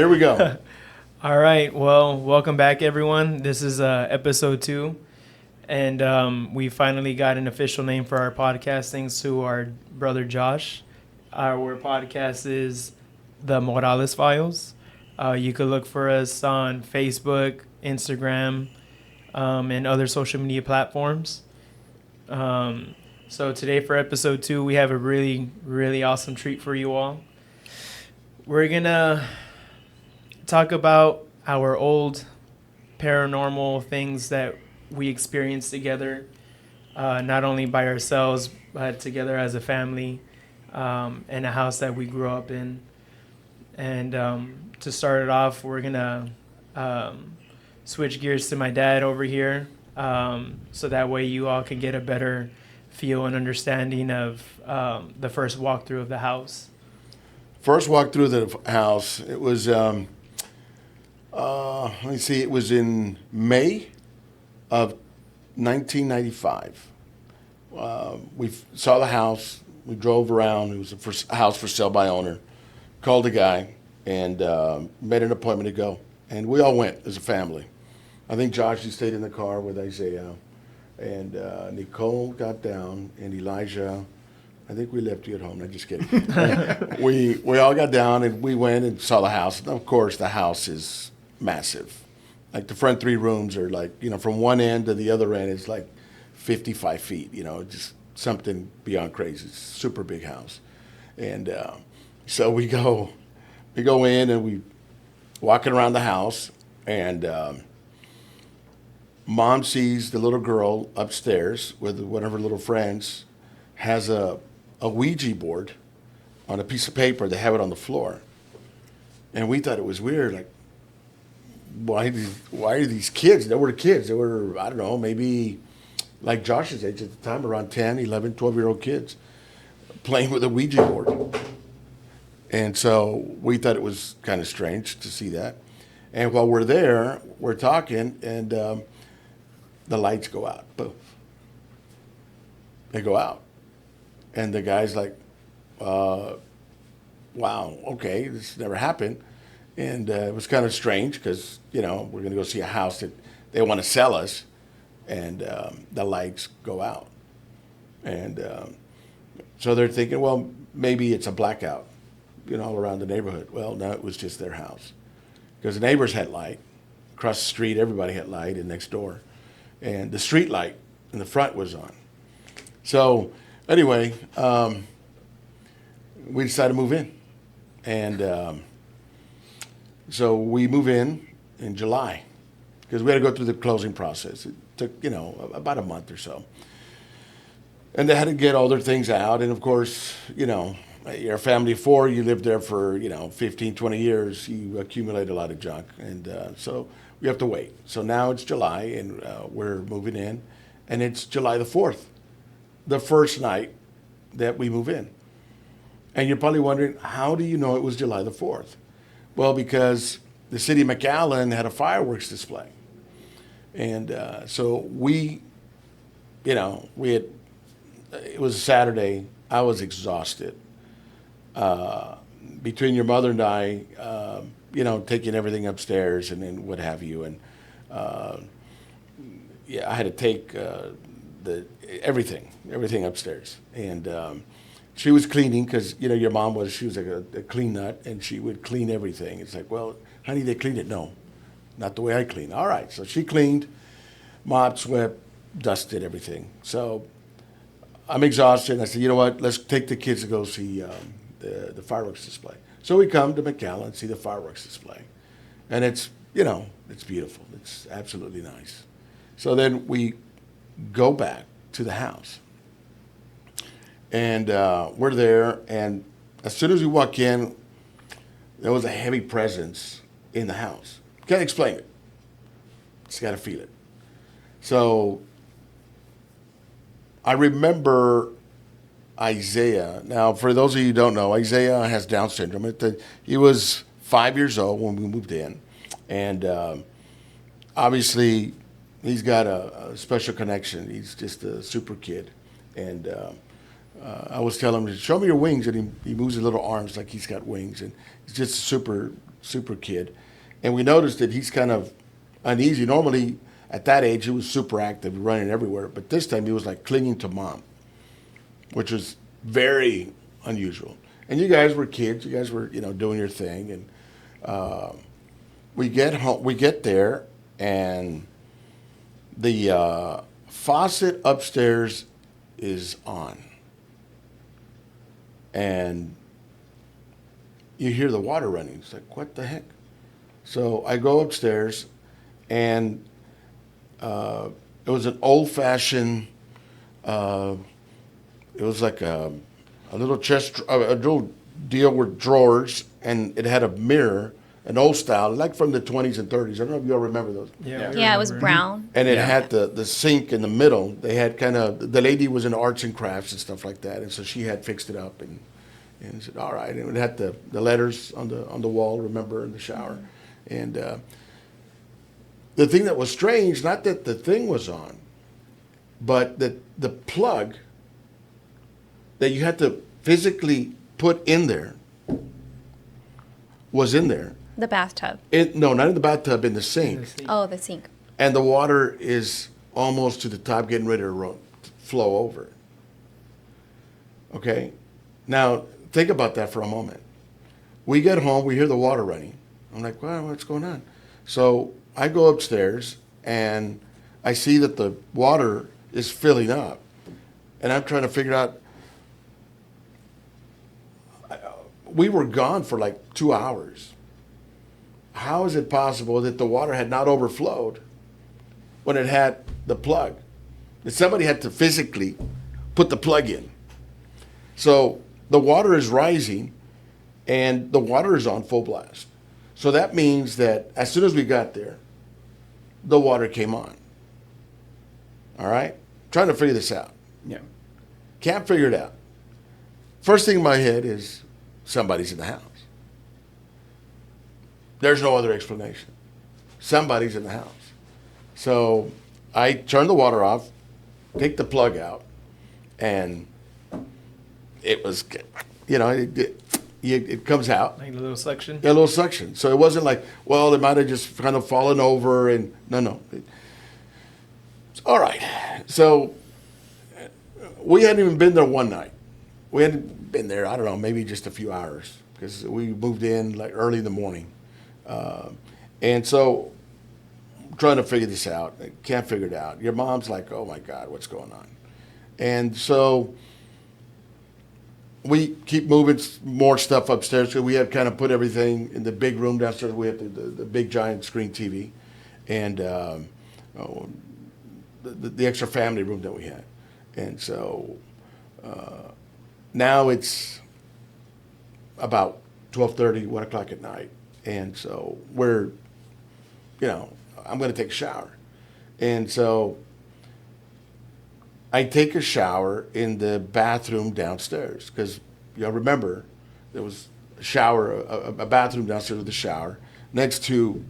here we go. All right. Well, welcome back, everyone. This is episode 2. And we finally got an official name for our podcast thanks to our brother Josh. Our podcast is The Morales Files. You could look for us on Facebook, Instagram, and other social media platforms. So today for episode 2, we have a really, really awesome treat for you all. We're going to talk about our old paranormal things that we experienced together, not only by ourselves, but together as a family, in a house that we grew up in. And to start it off, we're going to switch gears to my dad over here, so that way you all can get a better feel and understanding of the first walkthrough of the house. First walk through the house, it was, let me see, it was in May of 1995. We saw the house. We drove around. It was a house for sale by owner. Called the guy and made an appointment to go. And we all went as a family. I think Josh, you stayed in the car with Isaiah. And Nicole got down, and Elijah, I think we left you at home. I'm just kidding. we all got down, and we went and saw the house. And of course, the house is massive. Like the front 3 rooms are like, from one end to the other end, it's like 55 feet, just something beyond crazy. It's a super big house. And so we go in, and we walking around the house, and Mom sees the little girl upstairs with one of her little friends has a Ouija board on a piece of paper. They have it on the floor. And we thought it was weird. Like, why are these kids? They were kids. They were, I don't know, maybe like Josh's age at the time, around 10, 11, 12-year-old kids playing with a Ouija board. And so we thought it was kind of strange to see that. And while we're there, we're talking, and the lights go out. Boom. They go out. And the guy's like, wow, okay, this never happened. And it was kind of strange because, we're going to go see a house that they want to sell us, and the lights go out. And so they're thinking, well, maybe it's a blackout, all around the neighborhood. Well, no, it was just their house. Because the neighbors had light. Across the street, everybody had light, and next door. And the street light in the front was on. So anyway, we decided to move in. And so we move in July because we had to go through the closing process. It took, about a month or so. And they had to get all their things out. And of course, you're a family of 4, you lived there for, 15, 20 years, you accumulate a lot of junk. And so we have to wait. So now it's July, and we're moving in. And it's July the 4th, the first night that we move in. And you're probably wondering, how do you know it was July the 4th? Well, because the city of McAllen had a fireworks display. And so we had, it was a Saturday. I was exhausted. Between your mother and I, taking everything upstairs and then what have you. And I had to take everything upstairs. And she was cleaning because, your mom she was like a clean nut, and she would clean everything. It's like, well, honey, they cleaned it. No, not the way I clean. All right. So she cleaned, mopped, swept, dusted everything. So I'm exhausted. And I said, you know what? Let's take the kids to go see the fireworks display. So we come to McAllen, see the fireworks display. And it's, it's beautiful. It's absolutely nice. So then we go back to the house. And we're there, and as soon as we walk in, there was a heavy presence in the house. Can't explain it. Just got to feel it. So I remember Isaiah. Now, for those of you who don't know, Isaiah has Down syndrome. He was 5 years old when we moved in. And obviously, he's got a special connection. He's just a super kid. And I was telling him, show me your wings. And he moves his little arms like he's got wings. And he's just a super super kid. And we noticed that he's kind of uneasy. Normally, at that age, he was super active, running everywhere. But this time, he was like clinging to mom, which was very unusual. And you guys were kids. You guys were, doing your thing. And we get home. We get there, and the faucet upstairs is on, and you hear the water running. It's like, what the heck? So I go upstairs, and it was an old-fashioned. It was like a little chest, a little deal with drawers, and it had a mirror, an old style, like from the 20s and 30s. I don't know if you all remember those. Yeah, Yeah, it was brown. And it had the sink in the middle. They had the lady was in arts and crafts and stuff like that, and so she had fixed it up and said, all right. And it had the letters on the wall, remember, in the shower. And the thing that was strange, not that the thing was on, but that the plug that you had to physically put in there was in there. The bathtub. No, not in the bathtub, in the sink. Oh, the sink. And the water is almost to the top, getting ready to flow over. Okay? Now, think about that for a moment. We get home, we hear the water running. I'm like, wow, what's going on? So I go upstairs, and I see that the water is filling up. And I'm trying to figure out, we were gone for like 2 hours. How is it possible that the water had not overflowed when it had the plug? That somebody had to physically put the plug in. So the water is rising, and the water is on full blast. So that means that as soon as we got there, the water came on. All right? Trying to figure this out. Yeah. Can't figure it out. First thing in my head is somebody's in the house. There's no other explanation. Somebody's in the house. So I turn the water off, take the plug out, and it was, it comes out. Like the little suction. A little suction. So it wasn't like, well, it might have just kind of fallen over and no. All right. So we hadn't even been there one night. We hadn't been there, I don't know, maybe just a few hours because we moved in like early in the morning. And so trying to figure this out. Can't figure it out. Your mom's like, oh my God, what's going on? And so we keep moving more stuff upstairs. So we had kind of put everything in the big room downstairs. We had the big giant screen TV and the extra family room that we had. And so now it's about 12:30, 1 o'clock at night. And so I'm going to take a shower. And so I take a shower in the bathroom downstairs because y'all remember there was a shower, a bathroom downstairs with a shower next to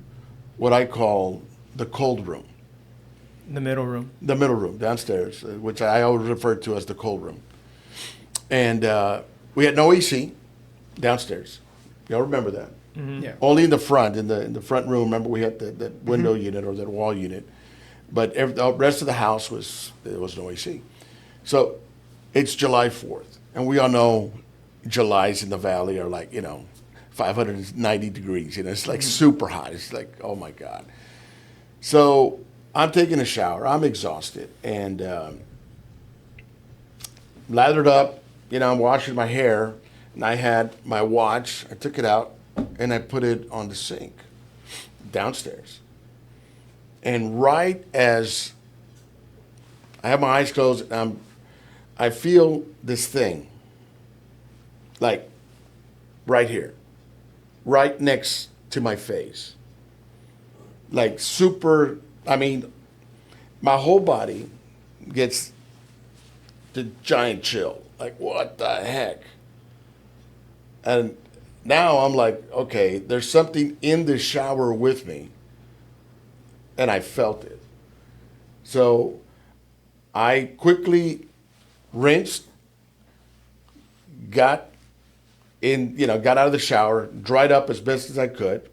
what I call the cold room. The middle room. The middle room downstairs, which I always refer to as the cold room. And we had no AC downstairs. Y'all remember that? Mm-hmm. Yeah. Only in the front, in the front room. Remember, we had that window unit or that wall unit, but the rest of the house there was no AC. So it's July 4th, and we all know Julys in the valley are like 590 degrees. It's like super hot. It's like, oh my God. So I'm taking a shower. I'm exhausted and lathered up. I'm washing my hair, and I had my watch. I took it out. And I put it on the sink downstairs. And right as I have my eyes closed, I feel this thing, like right here, right next to my face. Like super, my whole body gets the giant chill. Like, what the heck? And now I'm like, okay, there's something in the shower with me, and I felt it. So I quickly rinsed, got got out of the shower, dried up as best as I could.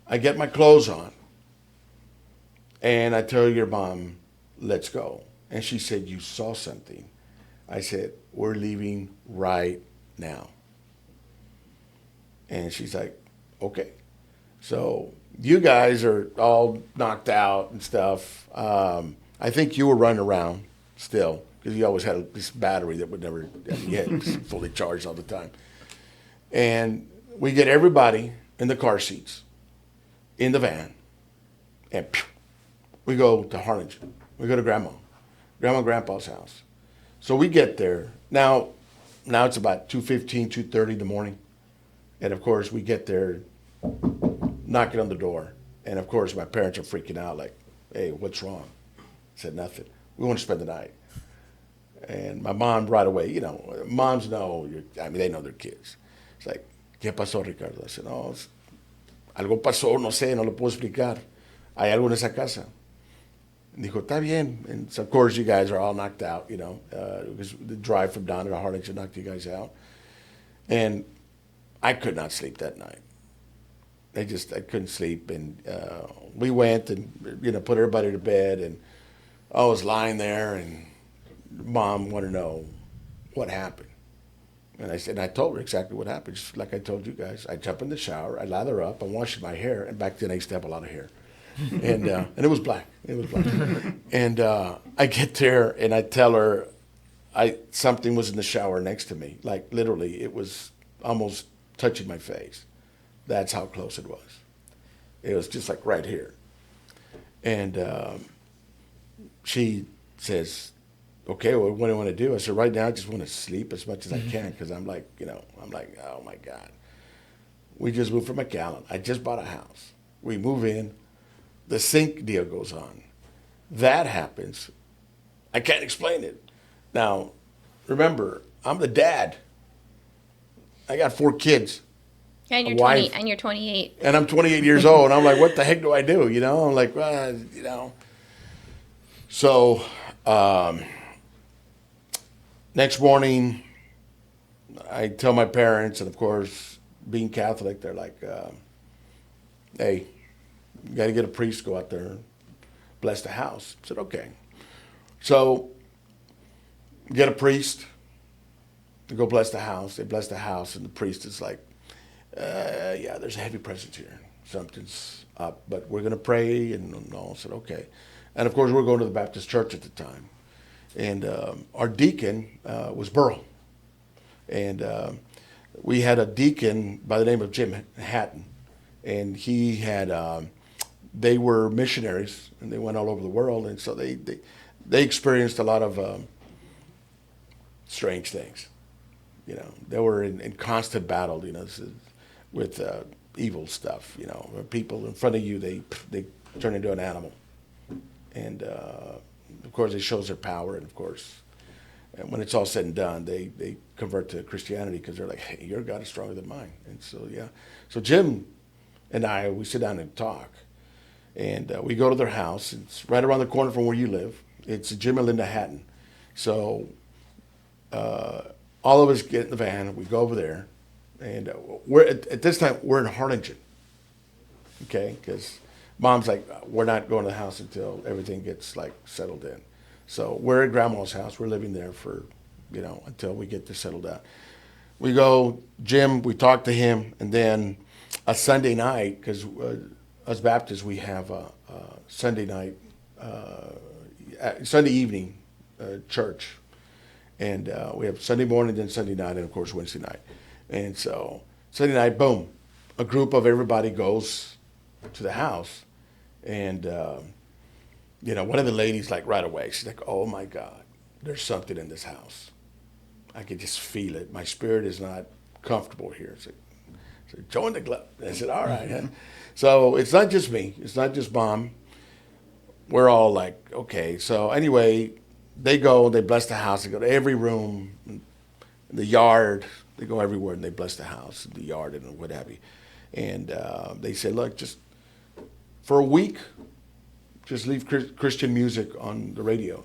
I get my clothes on, and I tell your mom, let's go. And she said, you saw something. I said, we're leaving right now. And she's like, okay. So you guys are all knocked out and stuff. I think you were running around still because you always had this battery that would never, you had fully charged all the time. And we get everybody in the car seats, in the van, and we go to Harlingen. We go to Grandma and Grandpa's house. So we get there. Now it's about 2:15, 2:30 in the morning. And of course, we get there, knocking on the door. And of course, my parents are freaking out like, hey, what's wrong? I said, nothing. We want to spend the night. And my mom right away, moms know, they know their kids. It's like, ¿qué pasó, Ricardo? I said, no, algo pasó, no sé, no lo puedo explicar. Hay algo en esa casa. And dijo, está bien. And so, of course, you guys are all knocked out, because the drive from down to Harlingen knocked you guys out. And I could not sleep that night. I couldn't sleep. And we went and, put everybody to bed. And I was lying there, and Mom wanted to know what happened. And I told her exactly what happened, just like I told you guys. I jump in the shower, I lather up, I'm washing my hair, and back then I used to have a lot of hair. And it was black. It was black. And I get there, and I tell her something was in the shower next to me. Like, literally, it was almost touching my face. That's how close it was. It was just like right here. And she says, okay, well, what do you want to do? I said, right now I just want to sleep as much as I can because I'm like, oh my God. We just moved from McAllen. I just bought a house. We move in. The sink deal goes on. That happens. I can't explain it. Now, remember, I'm the dad. I got 4 kids. And you're wife. 20. And you're 28. And I'm 28 years old. And I'm like, what the heck do I do? I'm like, So, next morning, I tell my parents, and of course, being Catholic, they're like, hey, you got to get a priest to go out there and bless the house. I said, okay. So, get a priest to go bless the house. They bless the house, and the priest is like, yeah, there's a heavy presence here. Something's up, but we're going to pray. And all. I said, okay. And of course, we're going to the Baptist church at the time. And our deacon was Burl. And we had a deacon by the name of Jim Hatton. And he had, they were missionaries, and they went all over the world. And so they experienced a lot of strange things. They were in constant battle, with evil stuff. People in front of you, they turn into an animal. And of course, it shows their power. And of course, and when it's all said and done, they convert to Christianity because they're like, hey, your God is stronger than mine. And so, yeah. So Jim and I, we sit down and talk. And we go to their house. It's right around the corner from where you live. It's Jim and Linda Hatton. So all of us get in the van. We go over there. And we're at this time, we're in Harlingen. Okay? Because Mom's like, we're not going to the house until everything gets like settled in. So we're at Grandma's house. We're living there for, until we get to settle down. We go, Jim, we talk to him, and then a Sunday night, because us Baptists, we have a Sunday night, Sunday evening church. And we have Sunday morning, then Sunday night, and of course Wednesday night. And so Sunday night, boom, a group of everybody goes to the house. And, one of the ladies, like right away, she's like, oh my God, there's something in this house. I can just feel it. My spirit is not comfortable here. So join the club. I said, all right. Huh? So it's not just me. It's not just Mom. We're all like, okay. So anyway, they go, they bless the house. They go to every room, the yard. They go everywhere and they bless the house, the yard, and what have you. And they say, look, just for a week, just leave Christian music on the radio.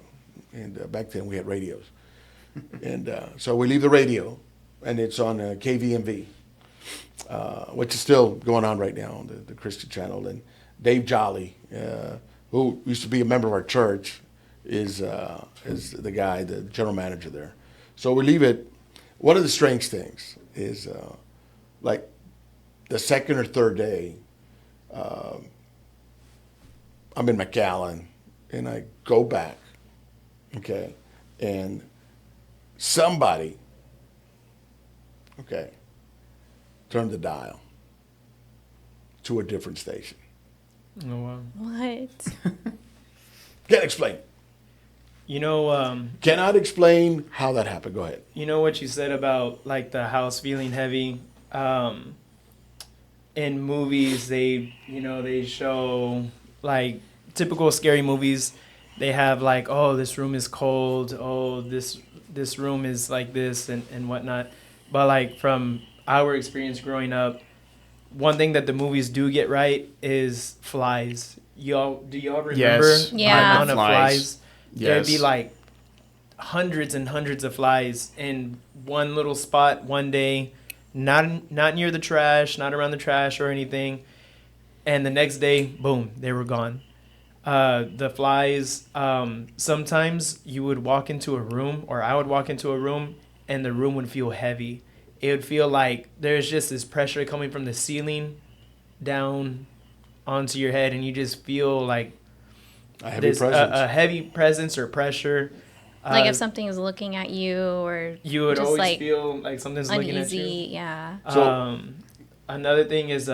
And back then we had radios. And so we leave the radio, and it's on KVMV. which is still going on right now on the Christian channel. And Dave Jolly, who used to be a member of our church, is the guy, the general manager there. So we leave it. One of the strange things is like the second or third day, I'm in McAllen, and I go back, okay, and somebody, okay, turned the dial to a different station. Oh, wow. What? Can't explain. You know, Cannot explain how that happened. Go ahead. you know what you said about like the house feeling heavy. In movies, they show like typical scary movies. They have like, oh, this room is cold. Oh, this room is like this and whatnot. But like from our experience growing up, one thing that the movies do get right is flies. Do y'all remember Yes. the Yeah. amount of Flies. flies? There'd be Yes. like hundreds and hundreds of flies in one little spot one day, not near the trash, not around the trash or anything. And the next day, boom, they were gone. The flies, sometimes you would walk into a room, or I would walk into a room, and the room would feel heavy. It would feel like there's just this pressure coming from the ceiling down onto your head, and you just feel like A heavy there's presence. a heavy presence or pressure. Like Uh, if something is looking at you, or you would just always like feel like something's looking at you. uneasy. Yeah. So- Another thing is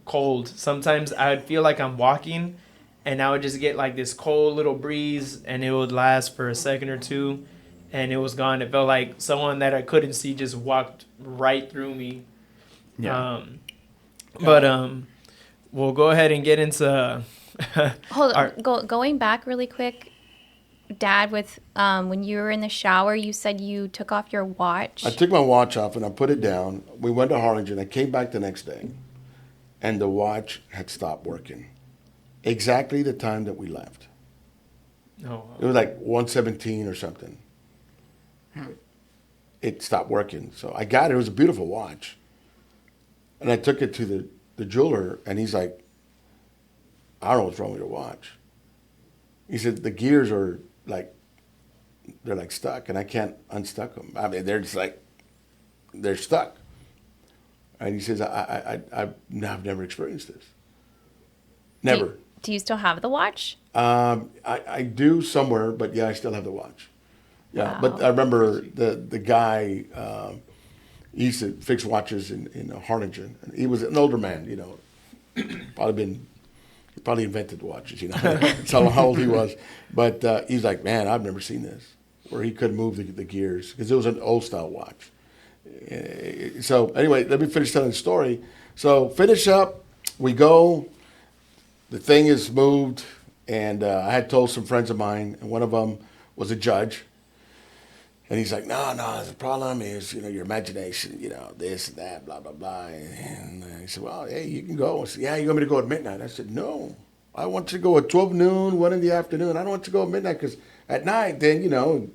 cold. Sometimes I would feel like I'm walking, and I would just get like this cold little breeze, and it would last for a second or two, and it was gone. It felt like someone that I couldn't see just walked right through me. Yeah. But we'll go ahead and get into. Hold Our- on. Going back really quick, Dad, with when you were in the shower, you said you took off your watch. I took my watch off and I put it down. We went to Harlingen. I came back the next day, and the watch had stopped working. Exactly the time that we left. Oh, It was like 1:17 or something. It stopped working. So I got it. It was a beautiful watch. And I took it to the jeweler, and he's like, I don't know what's wrong with your watch. He said, the gears are like, they're like stuck, and I can't unstuck them. I mean, they're just like, they're stuck. And he says, I've never experienced this. Never. Do you still have the watch? I do somewhere, but yeah, I still have the watch. Yeah, Wow. but I remember the guy, he used to fix watches in Harlingen. And he was an older man, you know, he probably invented watches, you know. That's how old he was. But he's like, man, I've never seen this, where he couldn't move the gears, because it was an old style watch. So anyway, let me finish telling the story. So finish up, we go, the thing is moved, and I had told some friends of mine, and one of them was a judge. And he's like, no, the problem is, you know, your imagination, you know, this and that, blah, blah, blah. And he said, well, hey, you can go. I said, yeah, you want me to go at midnight? I said, no, I want you to go at 12 noon, 1 in the afternoon. I don't want you to go at midnight, because at night, then, you know,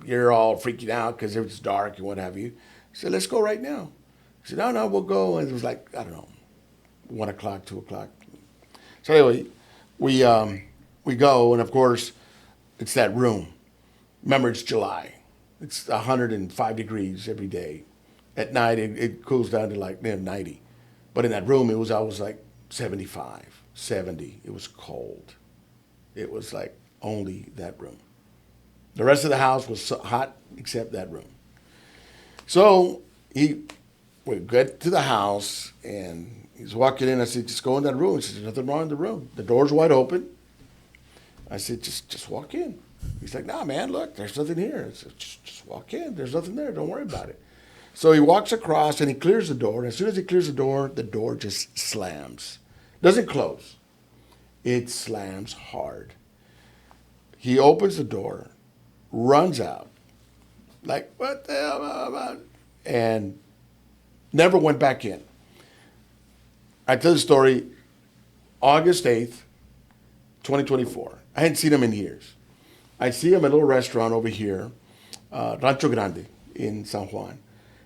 you're all freaking out because it's dark and what have you. I said, let's go right now. He said, no, we'll go. And it was like, I don't know, 1 o'clock, 2 o'clock. So anyway, we go, and of course, it's that room. Remember, it's July. It's 105 degrees every day. At night, it cools down to like 90. But in that room, it was always like 75, 70. It was cold. It was like only that room. The rest of the house was hot except that room. So we get to the house, and he's walking in. I said, just go in that room. He said, there's nothing wrong in the room. The door's wide open. I said, just walk in. He's like, nah, man, look, there's nothing here. I said, just walk in. There's nothing there. Don't worry about it. So he walks across, and he clears the door. And as soon as he clears the door just slams. Doesn't close. It slams hard. He opens the door, runs out, like, what the hell? Blah, blah, blah, and never went back in. I tell the story, August 8th, 2024. I hadn't seen him in years. I see him at a little restaurant over here, Rancho Grande in San Juan.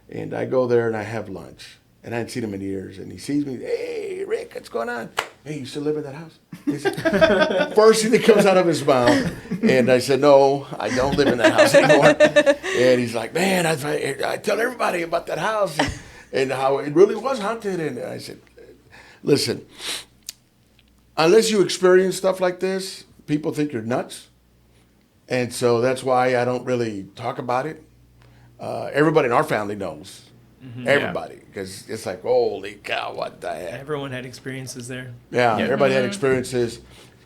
And I go there and I have lunch. and I hadn't seen him in years. And he sees me. Hey, Rick, what's going on? Hey, you still live in that house? He said, first thing that comes out of his mouth. And I said, no, I don't live in that house anymore. And he's like, man, I tell everybody about that house and how it really was haunted. And I said, listen, unless you experience stuff like this, people think you're nuts. And so that's why I don't really talk about it. Everybody in our family knows. Everybody. Because it's like, holy cow, what the heck? Everyone had experiences there. Yeah, everybody had experiences.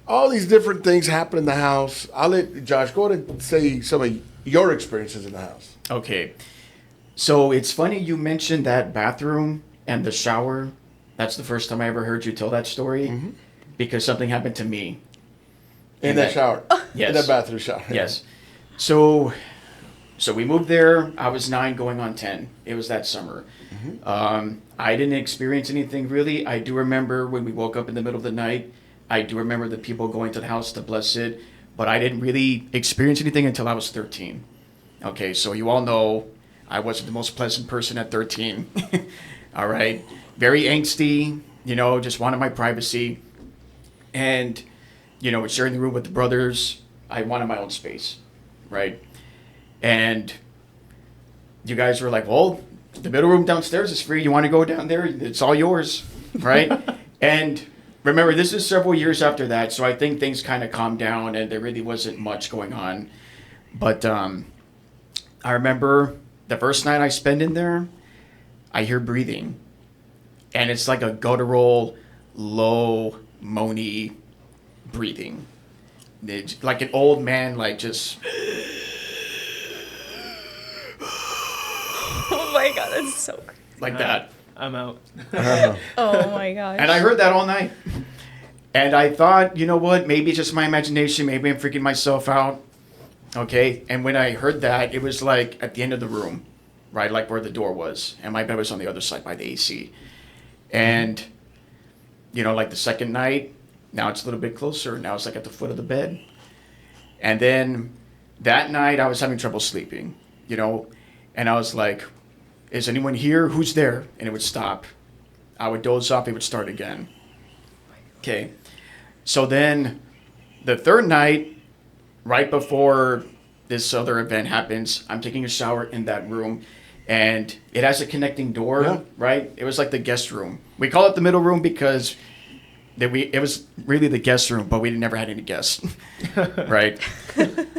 All these different things happen in the house. I'll let Josh go ahead and say some of your experiences in the house. Okay. So it's funny you mentioned that bathroom and the shower. That's the first time I ever heard you tell that story because something happened to me. In that shower? Yes. In that bathroom shower? Yes. So we moved there. I was 9 going on 10. It was that summer. I didn't experience anything really. I do remember when we woke up in the middle of the night. I do remember the people going to the house to bless it. But I didn't really experience anything until I was 13. Okay, so you all know I wasn't the most pleasant person at 13. All right. Very angsty, just wanted my privacy. And, sharing the room with the brothers, I wanted my own space, right? And you guys were like, well, the middle room downstairs is free. You want to go down there? It's all yours, right? And remember, this is several years after that, so I think things kind of calmed down and there really wasn't much going on. But I remember the first night I spent in there, I hear breathing. And it's like a guttural, low, moany breathing. It's like an old man, like just... Oh my God, that's so creepy. like that. I'm out. Oh my gosh. And I heard that all night. And I thought, you know what? Maybe it's just my imagination. Maybe I'm freaking myself out. Okay. And when I heard that, it was like at the end of the room, right? Like where the door was. And my bed was on the other side by the AC. And, like the second night, now it's a little bit closer. Now it's like at the foot of the bed. And then that night I was having trouble sleeping, and I was like, is anyone here? Who's there? And it would stop. I would doze off. It would start again. Okay. So then the third night, right before this other event happens, I'm taking a shower in that room. And it has a connecting door, right? It was like the guest room. We call it the middle room because it was really the guest room, but we never had any guests, right?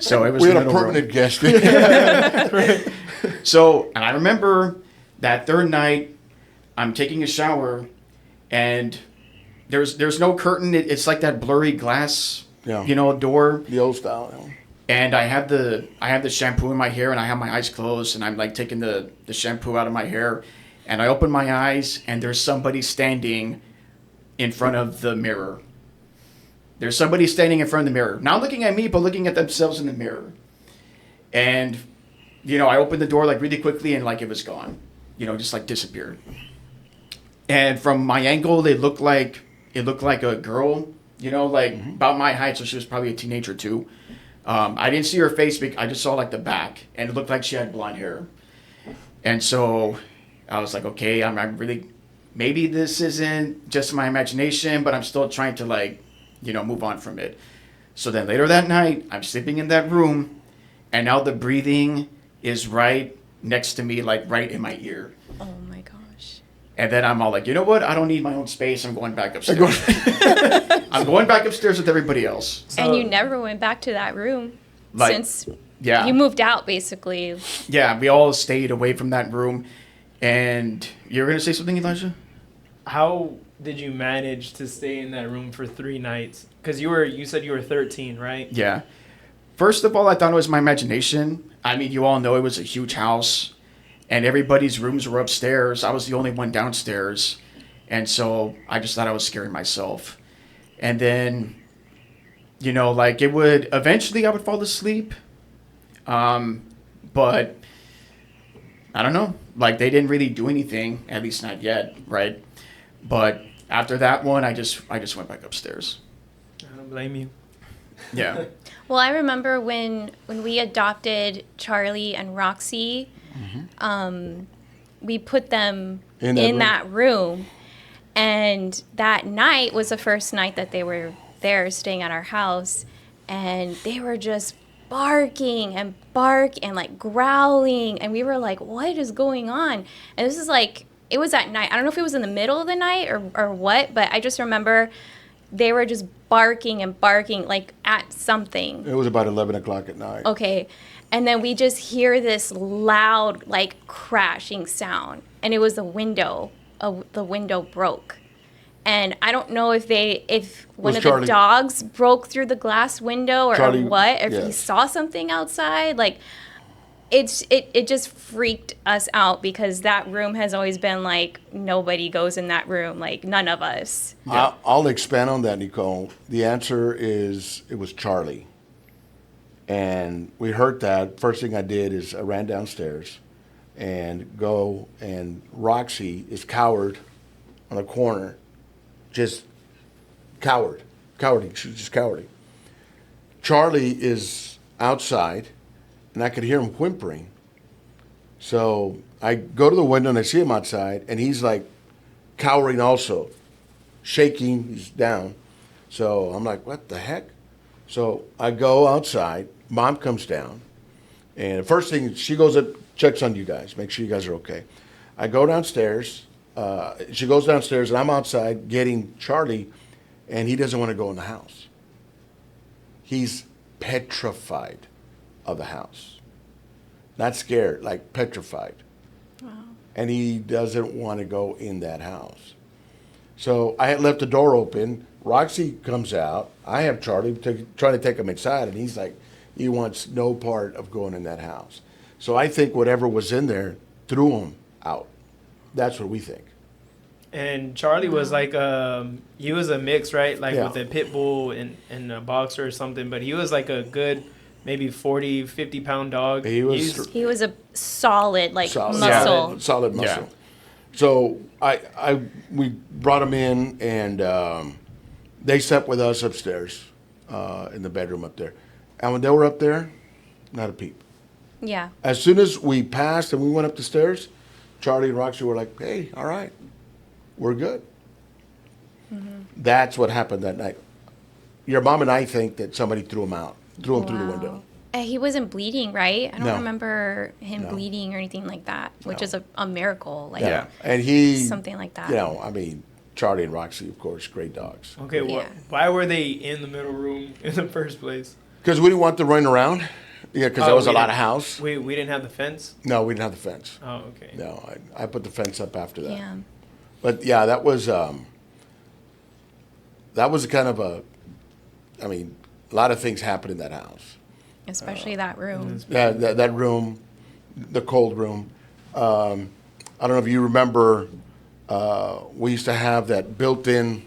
So it was. We the had a middle permanent room. guest. So, and I remember that third night, I'm taking a shower, and there's no curtain. It's like that blurry glass, door. The old style. And I have the shampoo in my hair, and I have my eyes closed, and I'm like taking the shampoo out of my hair, and I open my eyes, and there's somebody standing in front of the mirror. There's somebody standing in front of the mirror, not looking at me, but looking at themselves in the mirror. And I opened the door like really quickly, and like it was gone, just like disappeared. And from my angle, it looked like a girl, about my height, so she was probably a teenager too. I didn't see her face, but I just saw like the back, and it looked like she had blonde hair. And so I was like, okay, I'm really, maybe this isn't just my imagination, but I'm still trying to move on from it. So then later that night, I'm sleeping in that room, and now the breathing is right next to me, like right in my ear. Oh my gosh. And then I'm all like, you know what? I don't need my own space. I'm going back upstairs. I'm going back upstairs with everybody else. And you never went back to that room since Yeah. you moved out, basically. Yeah, we all stayed away from that room. And you were going to say something, Elijah? How did you manage to stay in that room for 3 nights? Because you said you were 13, right? Yeah. First of all, I thought it was my imagination. I mean, you all know it was a huge house, and everybody's rooms were upstairs. I was the only one downstairs. And so I just thought I was scaring myself. And then, it would, eventually I would fall asleep. But I don't know, they didn't really do anything, at least not yet, right? But after that one, I just went back upstairs. I don't blame you. Yeah. Well, I remember when we adopted Charlie and Roxy, we put them In in that that room. And that night was the first night that they were there staying at our house. And they were just barking and like growling. And we were like, what is going on? And this is like, it was at night. I don't know if it was in the middle of the night or what, but I just remember they were just barking and barking like at something. It was about 11 o'clock at night. Okay. And then we just hear this loud, like crashing sound. And it was the window. The window broke. And I don't know if one Was of Charlie- the dogs broke through the glass window or Charlie- what, or if he yes. saw something outside. Like, it just freaked us out because that room has always been like, nobody goes in that room, like none of us. I'll expand on that, Nicole. The answer is it was Charlie. And we heard that. First thing I did is I ran downstairs and Roxy is cowered on a corner, just cowering. She's just cowering. Charlie is outside, and I could hear him whimpering. So I go to the window and I see him outside, and he's like cowering also, shaking, he's down. So I'm like, what the heck? So I go outside, Mom comes down, and the first thing, she goes up, checks on you guys, make sure you guys are okay. I go downstairs, she goes downstairs, and I'm outside getting Charlie, and he doesn't want to go in the house. He's petrified of the house. Not scared, like petrified. Wow. And he doesn't want to go in that house. So I had left the door open. Roxy comes out. I have Charlie trying to take him inside, and he's like, he wants no part of going in that house. So I think whatever was in there threw him out. That's what we think. And Charlie was like, he was a mix, right? Like Yeah. with a pit bull and a boxer or something. But he was like a good, maybe 40, 50-pound dog. He was He was a solid, like, solid, muscle. solid muscle. Yeah. So we brought him in, and they slept with us upstairs in the bedroom up there. And when they were up there, not a peep. Yeah. As soon as we passed and we went up the stairs, Charlie and Roxy were like, hey, all right, we're good. Mm-hmm. That's what happened that night. Your mom and I think that somebody threw him out, threw him through the window. He wasn't bleeding, right? I don't No. remember him No. bleeding or anything like that, which No. is a miracle. Like, Yeah. And he, something like that. You know, I mean, Charlie and Roxy, of course, great dogs. Okay, Yeah. why were they in the middle room in the first place? Because we didn't want them running around. Yeah, because there was a we lot of didn't- house. We didn't have the fence? No, we didn't have the fence. Oh, okay. No, I put the fence up after that. Yeah. But yeah, that was kind of I mean, a lot of things happened in that house. Especially that room. Yeah, that room, the cold room. I don't know if you remember, we used to have that built-in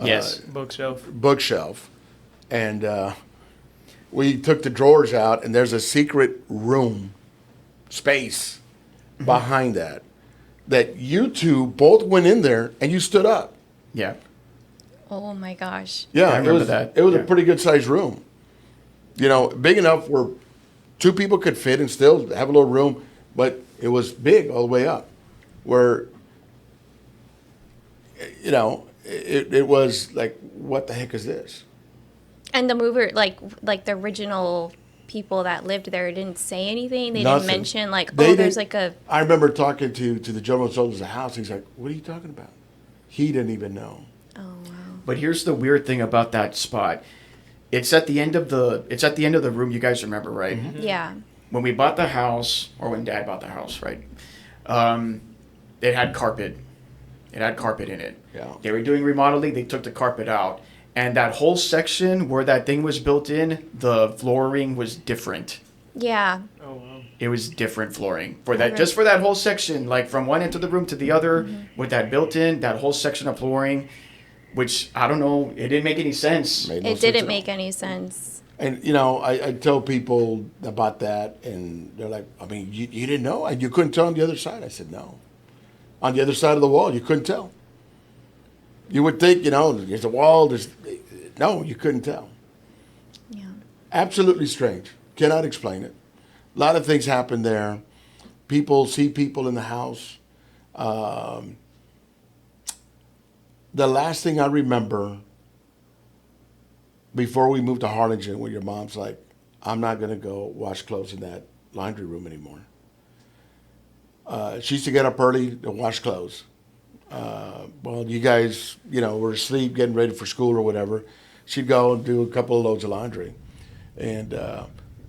Yes. Bookshelf. bookshelf, and we took the drawers out, and there's a secret room space behind that you two both went in there and you stood up. Yeah. Oh my gosh. Yeah, I it remember was that. it was a Yeah. pretty good sized room. You know, big enough where two people could fit and still have a little room, but it was big all the way up. Where, you know, it was like, what the heck is this? And the mover, like the original people that lived there didn't say anything. They Nothing. didn't mention like, They there's didn't- like a. I remember talking to the gentleman who sold us the house. He's like, "What are you talking about?" He didn't even know. Oh wow. But here's the weird thing about that spot. It's at the end of the room. You guys remember, right? Yeah. When we bought the house, or when Dad bought the house, right? It had carpet. It had carpet in it. Yeah. They were doing remodeling. They took the carpet out, and that whole section where that thing was built in, the flooring was different. Yeah. Oh, wow. It was different flooring for that, Okay. just for that whole section, like from one end of the room to the other, with that built-in, that whole section of flooring, which I don't know, it didn't make any sense. Made no It sense didn't at all. make any sense. And you know, I tell people about that, and they're like, "I mean, you didn't know? And you couldn't tell on the other side?" I said, "No, on the other side of the wall, you couldn't tell. You would think, you know, there's a wall. No, you couldn't tell. Yeah. Absolutely strange. Cannot explain it. A lot of things happen there. People see people in the house. The last thing I remember before we moved to Harlingen, when your mom's like, I'm not going to go wash clothes in that laundry room anymore. She used to get up early to wash clothes. Well, you guys, were asleep, getting ready for school or whatever. She'd go and do a couple of loads of laundry. And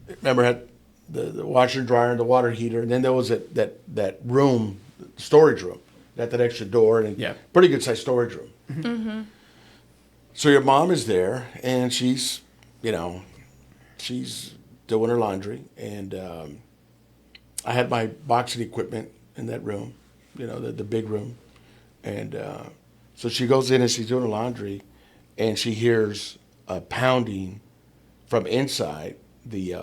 remember, had the washer and dryer and the water heater. And then there was that room, storage room, that extra door. And Yeah. pretty good sized storage room. Mm-hmm. So your mom is there, and she's doing her laundry. And I had my boxing equipment in that room, the big room. And so she goes in and she's doing her laundry, and she hears a pounding from inside the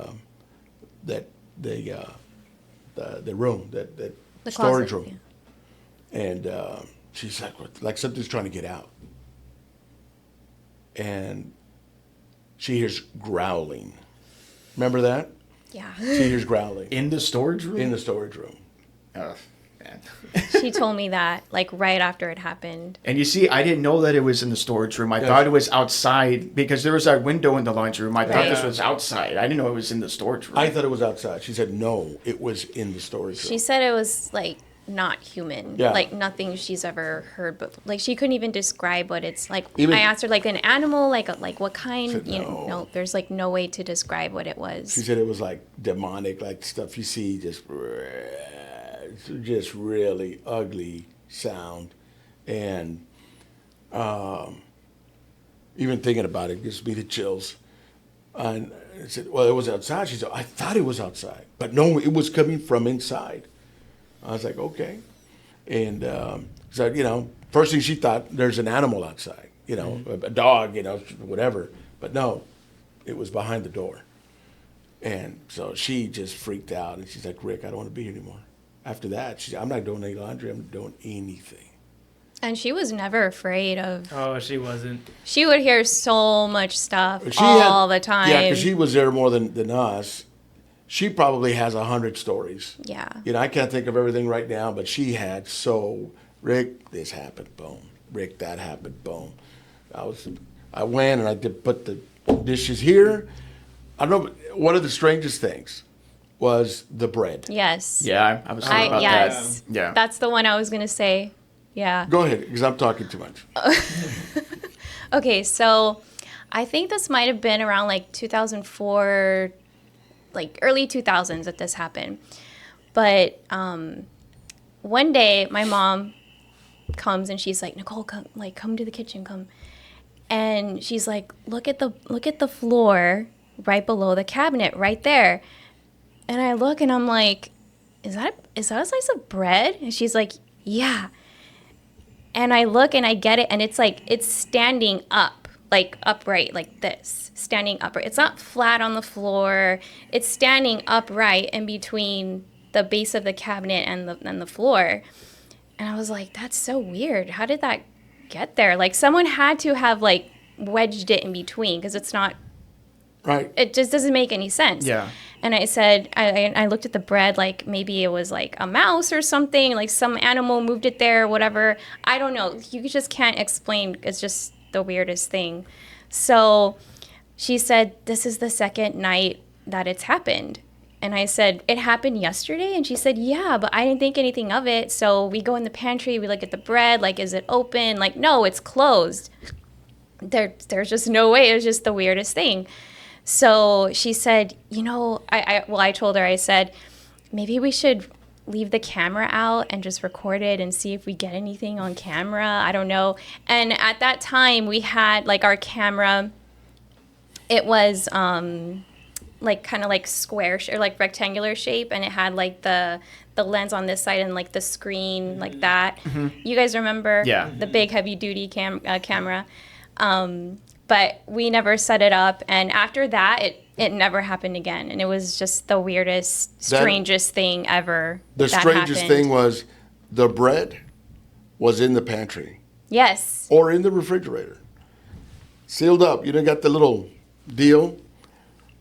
room, that The storage closet, room. And she's like something's trying to get out. And she hears growling. Remember that? Yeah. She hears growling In the storage room? in the storage room. Oh, man. She told me that, like, right after it happened. And you see, I didn't know that it was in the storage room. I thought it was outside because there was that window in the laundry room. I thought this Right. was outside. I didn't know it was in the storage room. I thought it was outside. She said, no, it was in the storage room. She said it was, like, not human. Yeah. Like, nothing she's ever heard. But, like, she couldn't even describe what it's like. Even- I asked her, like, an animal? Like what kind? Said No, there's, like, no way to describe what it was. She said it was like demonic, like stuff you see, just really ugly sound. And even thinking about it gives me the chills. And I said, well, it was outside. She said, I thought it was outside. But no, it was coming from inside. I was like, okay. And so, first thing she thought, there's an animal outside, a dog, whatever. But no, it was behind the door. And so she just freaked out. And she's like, Rick, I don't want to be here anymore. After that, she said, I'm not doing any laundry. I'm doing anything. And she was never afraid of. Oh, she wasn't. She would hear so much stuff She all the time. Yeah, because she was there more than us. She probably has 100 stories. Yeah. I can't think of everything right now, but she had Rick, this happened, boom. Rick, that happened, boom. I went and I did put the dishes here. I don't know, one of the strangest things was the bread. Yes. Yeah, I was thinking about yes. that. Yeah. That's the one I was gonna say. Yeah. Go ahead, because I'm talking too much. Okay, so I think this might have been around like 2004, like early 2000s that this happened. But one day my mom comes and she's like, Nicole, come to the kitchen, come. And she's like, look at the floor right below the cabinet, right there. And I look and I'm like, is that a slice of bread? And she's like, yeah. And I look and I get it, and it's like, it's standing up, like upright, like this, standing upright. It's not flat on the floor. It's standing upright in between the base of the cabinet and the floor. And I was like, that's so weird. How did that get there? Like, someone had to have, like, wedged it in between, because it's not, Right. it just doesn't make any sense. Yeah. And I said, I looked at the bread like maybe it was like a mouse or something, like some animal moved it there, whatever. I don't know. You just can't explain. It's just the weirdest thing. So she said, this is the second night that it's happened. And I said, it happened yesterday? And she said, yeah, but I didn't think anything of it. So we go in the pantry, we look at the bread, like, is it open? Like, no, it's closed. There's just no way. It was just the weirdest thing. So she said, I told her, I said, maybe we should leave the camera out and just record it and see if we get anything on camera. I don't know. And at that time we had like our camera, it was like kind of like square or like rectangular shape, and it had like the lens on this side and like the screen like that. Mm-hmm. You guys remember? Yeah. The big heavy duty camera. But we never set it up, and after that, it never happened again. And it was just the weirdest, strangest thing ever. The that strangest happened. thing was the bread was in the pantry Yes. or in the refrigerator, sealed up. You didn't got the little deal.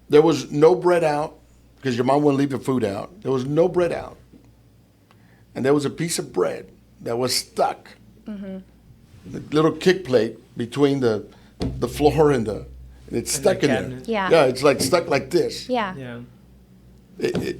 There was no bread out because your mom wouldn't leave the food out. There was no bread out. And there was a piece of bread that was stuck. The little kick plate between the floor and it's stuck in there. cabinet. Yeah. Yeah, it's like stuck like this. Yeah. Yeah. It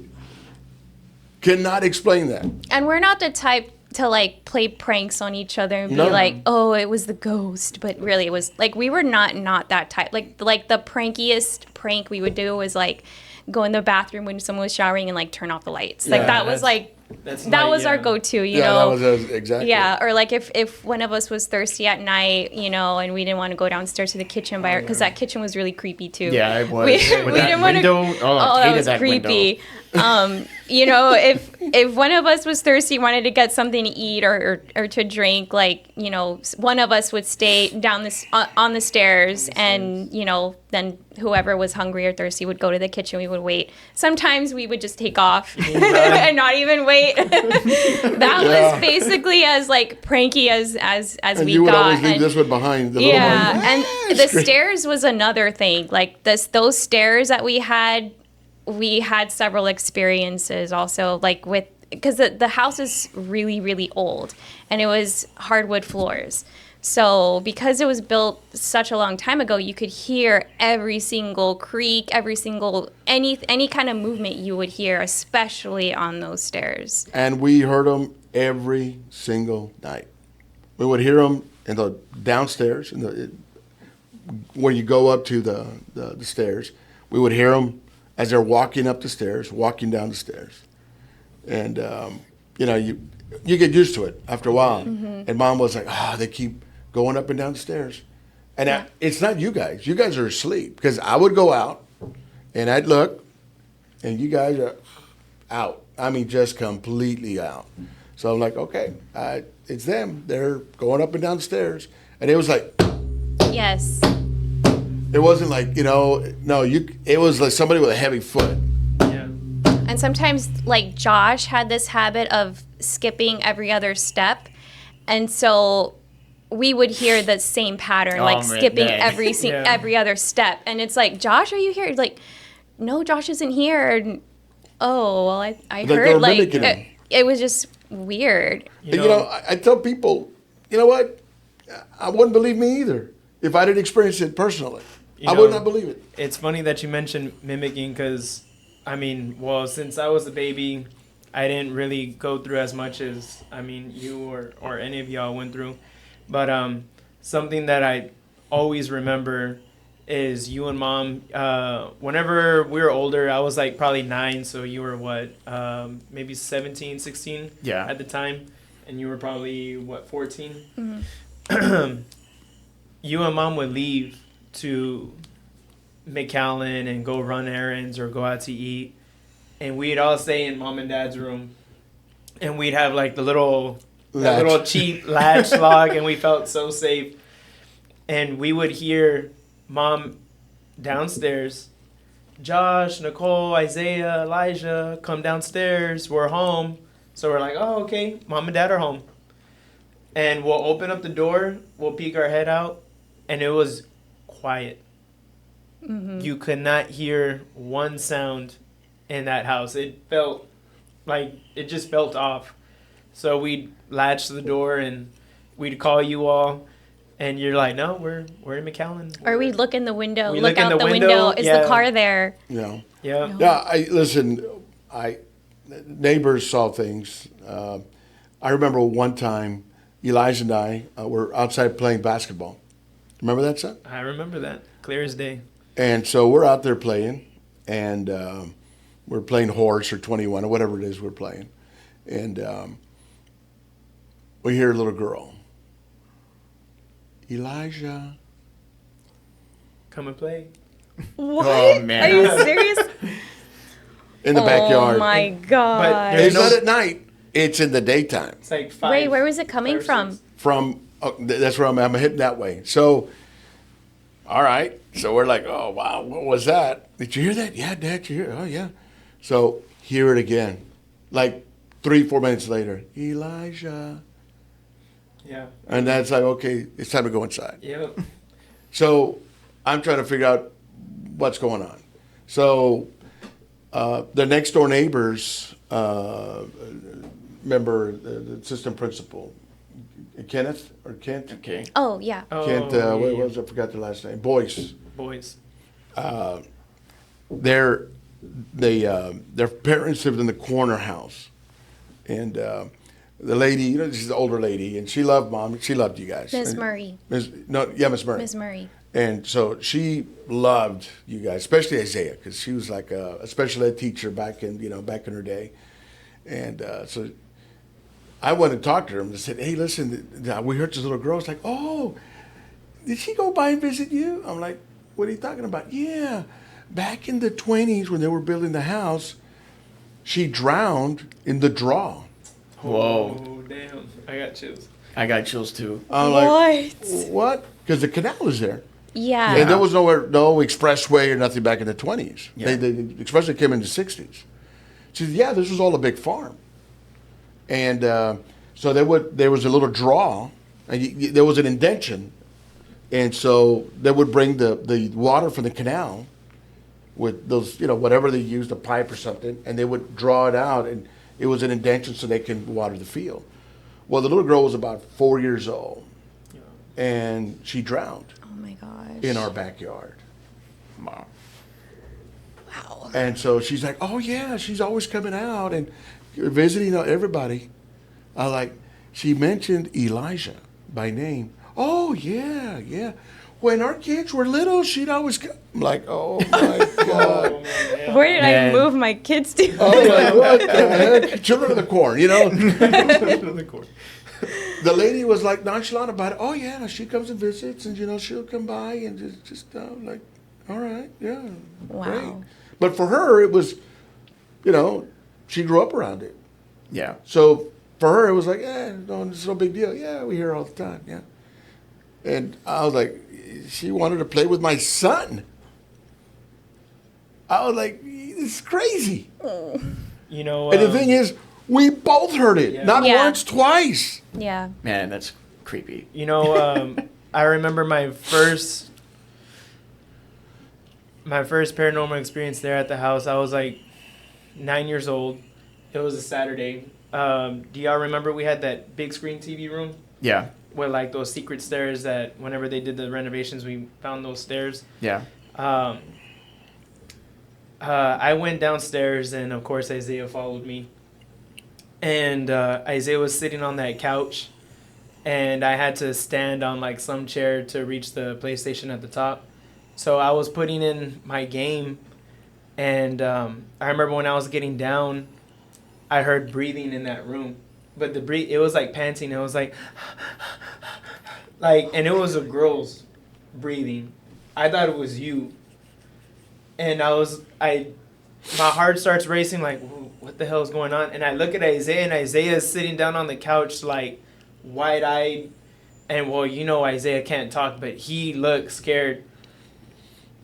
cannot explain that. And we're not the type to like play pranks on each other and be No. like, oh, it was the ghost, but really it was like we were not that type. Like the prankiest prank we would do was like go in the bathroom when someone was showering and like turn off the lights. Like Yeah, that was like that was our go-to, you Yeah, know. that was exactly. Yeah, or like if one of us was thirsty at night, you know, and we didn't want to go downstairs to the kitchen by because that kitchen was really creepy too. Yeah, it was. We, With we that didn't want to. window, oh, I that hated was that creepy. window. You know, if one of us was thirsty, wanted to get something to eat or to drink, like you know, one of us would stay down this on the stairs, and you know, then whoever was hungry or thirsty would go to the kitchen. We would wait. Sometimes we would just take off and not even wait. That was basically as like pranky as And we you would got. always leave And- this one behind. The little yeah, one. and the stairs was another thing. Like those stairs that we had several experiences also. Like with because the house is really really old, and it was hardwood floors. So because it was built such a long time ago, you could hear every single creak, every single any kind of movement you would hear, especially on those stairs. And we heard them every single night. We would hear them in the downstairs, where you go up to the stairs. We would hear them as they're walking up the stairs, walking down the stairs. And, you know, you get used to it after a while. And Mom was like, they keep going up and down the stairs. And it's not you guys. You guys are asleep. Because I would go out, and I'd look, and you guys are out. I mean, just completely out. So I'm like, okay, it's them. They're going up and down the stairs. And it was like, Yes. it wasn't like, you know, no, it was like somebody with a heavy foot. Yeah. And sometimes, like, Josh had this habit of skipping every other step. And so we would hear the same pattern, like man, skipping dang. every other step. And it's like, Josh, are you here? Like, no, Josh isn't here. And, oh, well, I Like they were heard, like, mimicking him. it was just weird. You know, I tell people, you know what? I wouldn't believe me either if I didn't experience it personally. You I know, would not believe it. It's funny that you mentioned mimicking because, I mean, well, since I was a baby, I didn't really go through as much as, I mean, you or any of y'all went through. But something that I always remember is you and Mom, whenever we were older, I was like probably 9, so you were what, maybe 17, 16 Yeah. at the time, and you were probably, what, 14? Mm-hmm. You and Mom would leave to McAllen and go run errands or go out to eat, and we'd all stay in Mom and Dad's room, and we'd have like the little cheap latch log, and we felt so safe. And we would hear Mom downstairs, Josh, Nicole, Isaiah, Elijah, come downstairs, we're home. So we're like, oh, okay, Mom and Dad are home. And we'll open up the door, we'll peek our head out, and it was quiet. You could not hear one sound in that house. It felt like it just felt off. So we'd latch the door and we'd call you all, and you're like, no, we're in McAllen. Or we'd look in the window, We look look in out the the window, window. Is yeah. the car there? Yeah. Yeah. Yeah, neighbors saw things. I remember one time, Elijah and I were outside playing basketball. Remember that, son? I remember that. Clear as day. And so we're out there playing, and we're playing horse or 21 or whatever it is we're playing. And we hear a little girl, Elijah. Come and play. What? Oh, man. Are you serious? In the backyard. Oh my god. there's It's not at night. It's in the daytime. It's like 5. Wait, where was it coming 5 or from? 6. From that's where I'm hitting that way. So, all right. So we're like, oh wow, what was that? Did you hear that? Yeah, Dad, you hear? Oh yeah. So hear it again, like 3-4 minutes later, Elijah, Yeah. and that's like, okay, it's time to go inside. Yep. So I'm trying to figure out what's going on. So the next door neighbors, member, the assistant principal, Kenneth or Kent. Okay. Oh, yeah. Kent. yeah, What yeah. was I forgot the last name? Boyce. Boys. Their parents lived in the corner house, and the lady, she's an older lady, and she loved Mom. She loved you guys. Miss And- Murray. Miss Murray. Miss Murray. And so she loved you guys, especially Isaiah, because she was like a special ed teacher back in her day. And so I went and talked to her and said, "Hey, listen, we heard this little girl." It's like, "Oh, did she go by and visit you?" I'm like, "What are you talking about?" "Yeah, back in the 20s when they were building the house, she drowned in the draw." Whoa. Oh, damn. I got chills. I got chills too. I'm like, "What?" Because the canal is there. Yeah. And there was no expressway or nothing back in the 20s. Yeah. The expressway came in the 60s. She said, "Yeah, this was all a big farm." And so there was a little draw, and there was an indention. And so they would bring the water from the canal with those, whatever they used, a pipe or something, and they would draw it out, and it was an indention so they can water the field. Well, the little girl was about 4 years old, and she drowned Oh my gosh. in our backyard. Wow. Wow. And so she's like, "Oh yeah, she's always coming out and visiting everybody." She mentioned Elijah by name. "Oh yeah, yeah. When our kids were little, she'd always come." I'm like, "Oh my God." Oh, man. Where did Man. I move my kids to? I'm like, "What the heck?" Children of the corn, The lady was like nonchalant about it. "Oh yeah, she comes and visits, and she'll come by and just like, all right, yeah, great." Wow. But for her, it was, she grew up around it. Yeah. So for her, it was like, no, it's no big deal. Yeah, we hear her all the time. Yeah. And I was like, she wanted to play with my son. I was like, this is crazy. You know, And the thing is, we both heard it. Yeah. Not Yeah. once, twice. Yeah. Man, that's creepy. I remember my first paranormal experience there at the house. I was like 9 years old. It was a Saturday. Do y'all remember we had that big screen TV room Yeah. with like those secret stairs that whenever they did the renovations, we found those stairs. Yeah. I went downstairs, and of course Isaiah followed me. And Isaiah was sitting on that couch, and I had to stand on like some chair to reach the PlayStation at the top. So I was putting in my game, and I remember when I was getting down, I heard breathing in that room. But it was like panting. It was like, and it was a girl's breathing. I thought it was you. And my heart starts racing, like, what the hell is going on? And I look at Isaiah, and Isaiah is sitting down on the couch, like, wide-eyed. And, Isaiah can't talk, but he looked scared.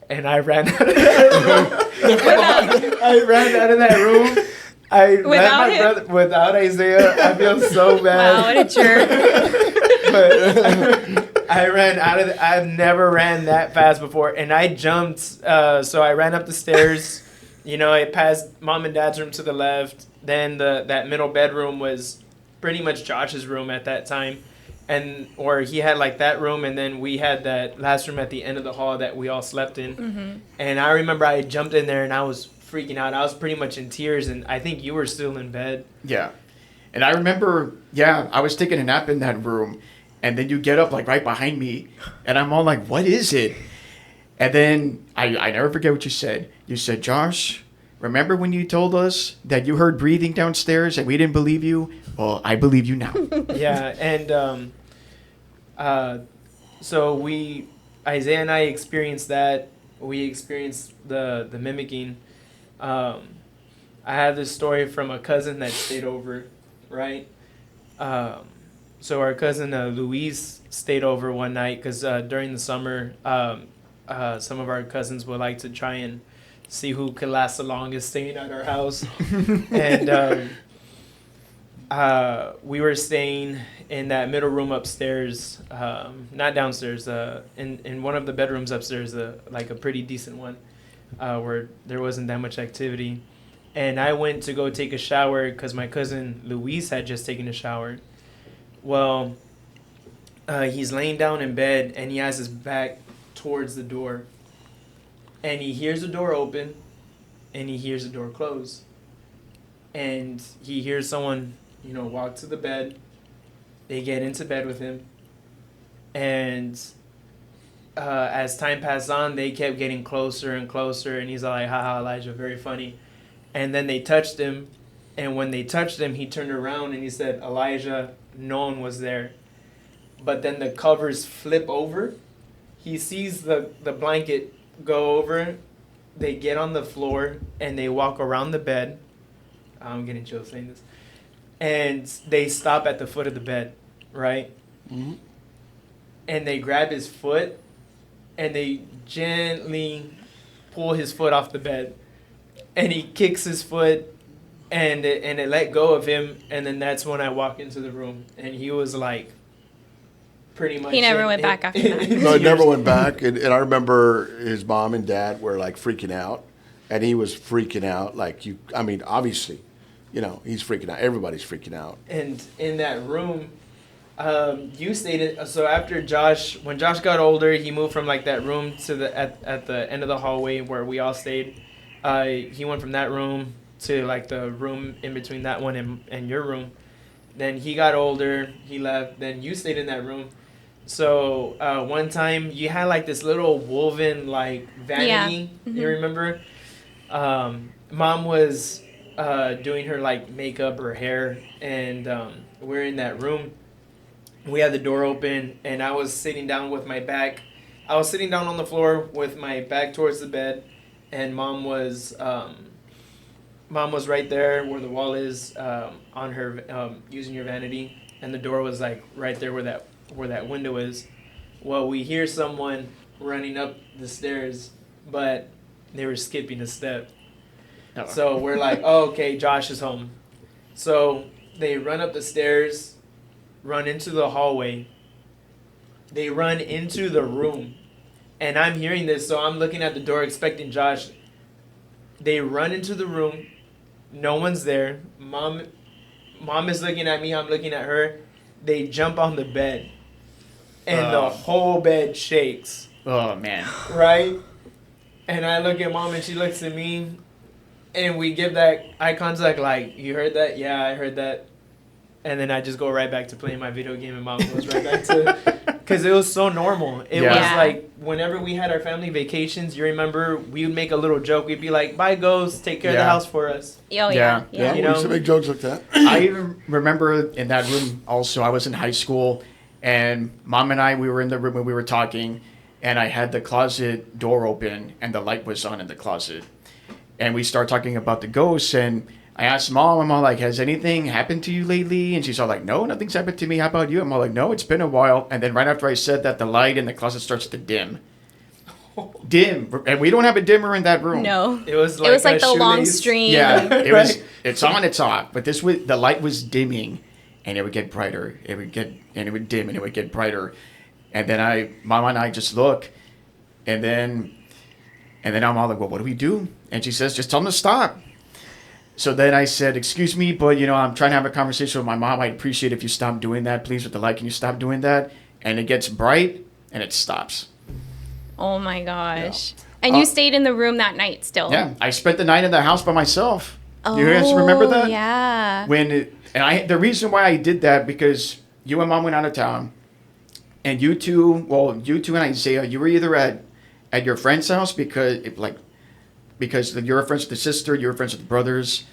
And I ran out of that room. I ran out of that room. I Without let my him? brother, without Isaiah. I feel so bad. Wow, what a jerk. But I ran out of I've never ran that fast before, and I jumped. So I ran up the stairs. I passed Mom and Dad's room to the left. Then that middle bedroom was pretty much Josh's room at that time, or he had like that room, and then we had that last room at the end of the hall that we all slept in. Mm-hmm. And I remember I jumped in there, and I was freaking out. I was pretty much in tears, and I think you were still in bed. Yeah. And I remember, I was taking a nap in that room, and then you get up like right behind me, and I'm all like, what is it? And then I never forget what you said. You said, "Josh, remember when you told us that you heard breathing downstairs and we didn't believe you? Well, I believe you now." Yeah, and so Isaiah and I experienced that. We experienced the mimicking. I have this story from a cousin that stayed over, right? So our cousin Louise stayed over one night because during the summer, some of our cousins would like to try and see who could last the longest staying at our house. And we were staying in that middle room upstairs, not downstairs, in one of the bedrooms upstairs, like a pretty decent one, where there wasn't that much activity. and I went to go take a shower because my cousin Luis had just taken a shower. Well, he's laying down in bed and he has his back towards the door. And he hears the door open and he hears the door close. And he hears someone, walk to the bed. They get into bed with him. And as time passed on, they kept getting closer and closer. And he's like, haha, Elijah, very funny. And then they touched him. And when they touched him, he turned around and he said, Elijah, no one was there. But then the covers flip over. He sees the blanket go over. They get on the floor and they walk around the bed. I'm getting chills saying this. And they stop at the foot of the bed, right? Mm-hmm. And they grab his foot and they gently pull his foot off the bed. And he kicks his foot and it let go of him. And then that's when I walk into the room. And he was like, pretty much. He never went back after that. No, it never went back. And I remember his mom and dad were like freaking out. And he was freaking out. Obviously, he's freaking out. Everybody's freaking out. And in that room, you stayed. So after when Josh got older, he moved from like that room to at the end of the hallway where we all stayed. He went from that room to like the room in between that one and your room. Then he got older. He left. Then you stayed in that room. So one time you had like this little woven like vanity. Yeah. Mm-hmm. You remember? Mom was doing her like makeup or hair, and we're in that room. We had the door open, and I was sitting down with my back. I was sitting down on the floor with my back towards the bed, and mom was right there where the wall is, on her using your vanity, and the door was like right there where that window is. Well, we hear someone running up the stairs, but they were skipping a step. Oh. So we're like, oh, okay, Josh is home. So they run up the stairs, run into the hallway. They run into the room. And I'm hearing this, so I'm looking at the door expecting Josh. They run into the room. No one's there. Mom is looking at me. I'm looking at her. They jump on the bed. And the whole bed shakes. Oh, man. Right? And I look at mom and she looks at me. And we give that eye contact like, you heard that? Yeah, I heard that. And then I just go right back to playing my video game and mom goes right back to... Because it was so normal. It was like, whenever we had our family vacations, you remember, we would make a little joke. We'd be like, bye, Ghost, take care of the house for us. Oh, yeah. Yeah. Yeah, You we used know? to make jokes like that. I even remember in that room also, I was in high school, and Mom and I, we were in the room when we were talking, and I had the closet door open, and the light was on in the closet. And we started talking about the ghosts, and I asked Mom, I'm all like, has anything happened to you lately? And she's all like, no, nothing's happened to me. How about you? I'm all like, no, it's been a while. And then right after I said that, the light in the closet starts to dim. Dim. And we don't have a dimmer in that room. No. It was It was like a the long shoelace. stream. Yeah, it Right. was. It's on, it's off. But the light was dimming, and it would get brighter. It would dim, and it would get brighter. And then Mom and I just look, and then I'm all like, well, what do we do? And she says, just tell them to stop. So then I said, excuse me, but I'm trying to have a conversation with my mom. I'd appreciate if you stop doing that, please, with the light. Can you stop doing that? And it gets bright, and it stops. Oh my gosh. And you stayed in the room that night still. Yeah, I spent the night in the house by myself. You guys remember that? Yeah. The reason why I did that, because you and Mom went out of town, and you two and Isaiah, you were either at your friend's house because you're friends with the sister, you're friends with the brothers,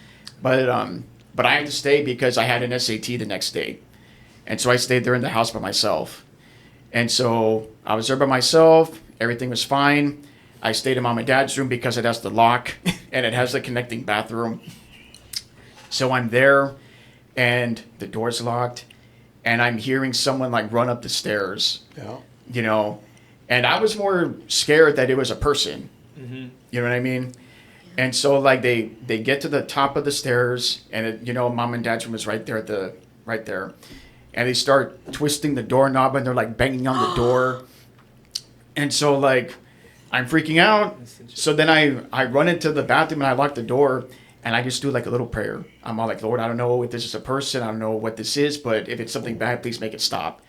but I had to stay because I had an SAT the next day, and so I stayed there in the house by myself, and so I was there by myself. Everything was fine. I stayed in Mom and Dad's room because it has the lock and it has the connecting bathroom. So I'm there, and the door's locked, and I'm hearing someone like run up the stairs. Yeah. And I was more scared that it was a person. Mm-hmm. You know what I mean? And so like they get to the top of the stairs, and Mom and Dad's room is right there, and they start twisting the doorknob, and they're like banging on the door, and so like I'm freaking out. So then I run into the bathroom and I lock the door, And I just do like a little prayer. I'm all like, Lord, I don't know if this is a person. I don't know what this is, but if it's something bad, please make it stop.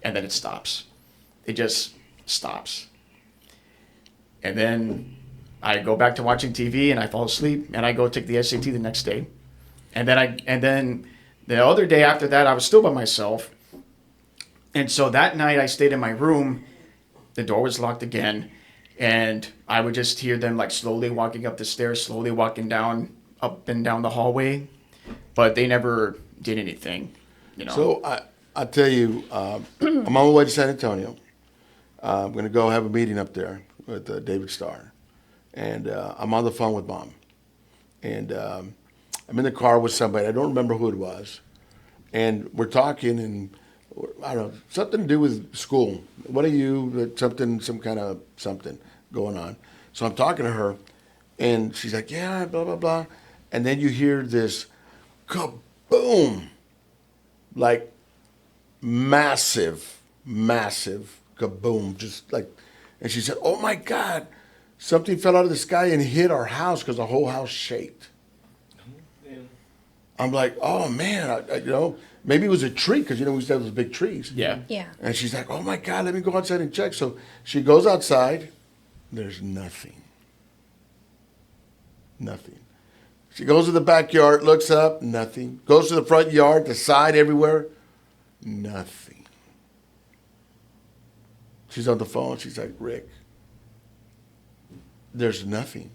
And then it stops. It just stops. And then I go back to watching TV and I fall asleep and I go take the SAT the next day. And then the other day after that, I was still by myself. And so that night I stayed in my room. The door was locked again. And I would just hear them like slowly walking up the stairs, slowly walking down, up and down the hallway. But they never did anything, you know. So I tell you, I'm on my way to San Antonio. I'm going to go have a meeting up there with David Starr. And I'm on the phone with Mom. And I'm in the car with somebody. I don't remember who it was. And we're talking, and I don't know, something to do with school. What are you, some kind of something going on. So I'm talking to her, and she's like, yeah, blah, blah, blah. And then you hear this kaboom, like massive kaboom, just like, and she said, oh my God, something fell out of the sky and hit our house because the whole house shaked. I'm like, oh man, maybe it was a tree because we used to have those big trees. Yeah. Yeah. And she's like, oh my God, let me go outside and check. So she goes outside. There's nothing. Nothing. She goes to the backyard, looks up, nothing. Goes to the front yard, the side, everywhere, nothing. She's on the phone. She's like, Rick, there's nothing.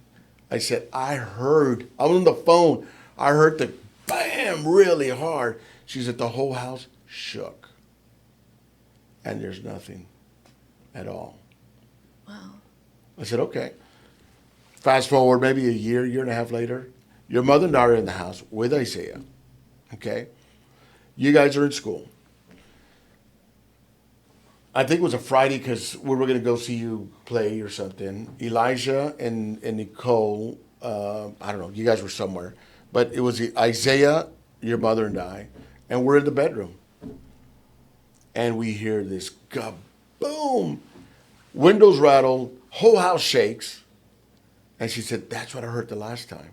I said, I was on the phone. I heard the bam really hard. She said, the whole house shook. And there's nothing at all. Wow. I said, okay. Fast forward maybe a year and a half later. Your mother and I are in the house with Isaiah. Okay? You guys are in school. I think it was a Friday because we were going to go see you play or something. Elijah and Nicole, I don't know, you guys were somewhere. But it was Isaiah, your mother and I, and we're in the bedroom. And we hear this kaboom. Windows rattle, whole house shakes. And she said, that's what I heard the last time.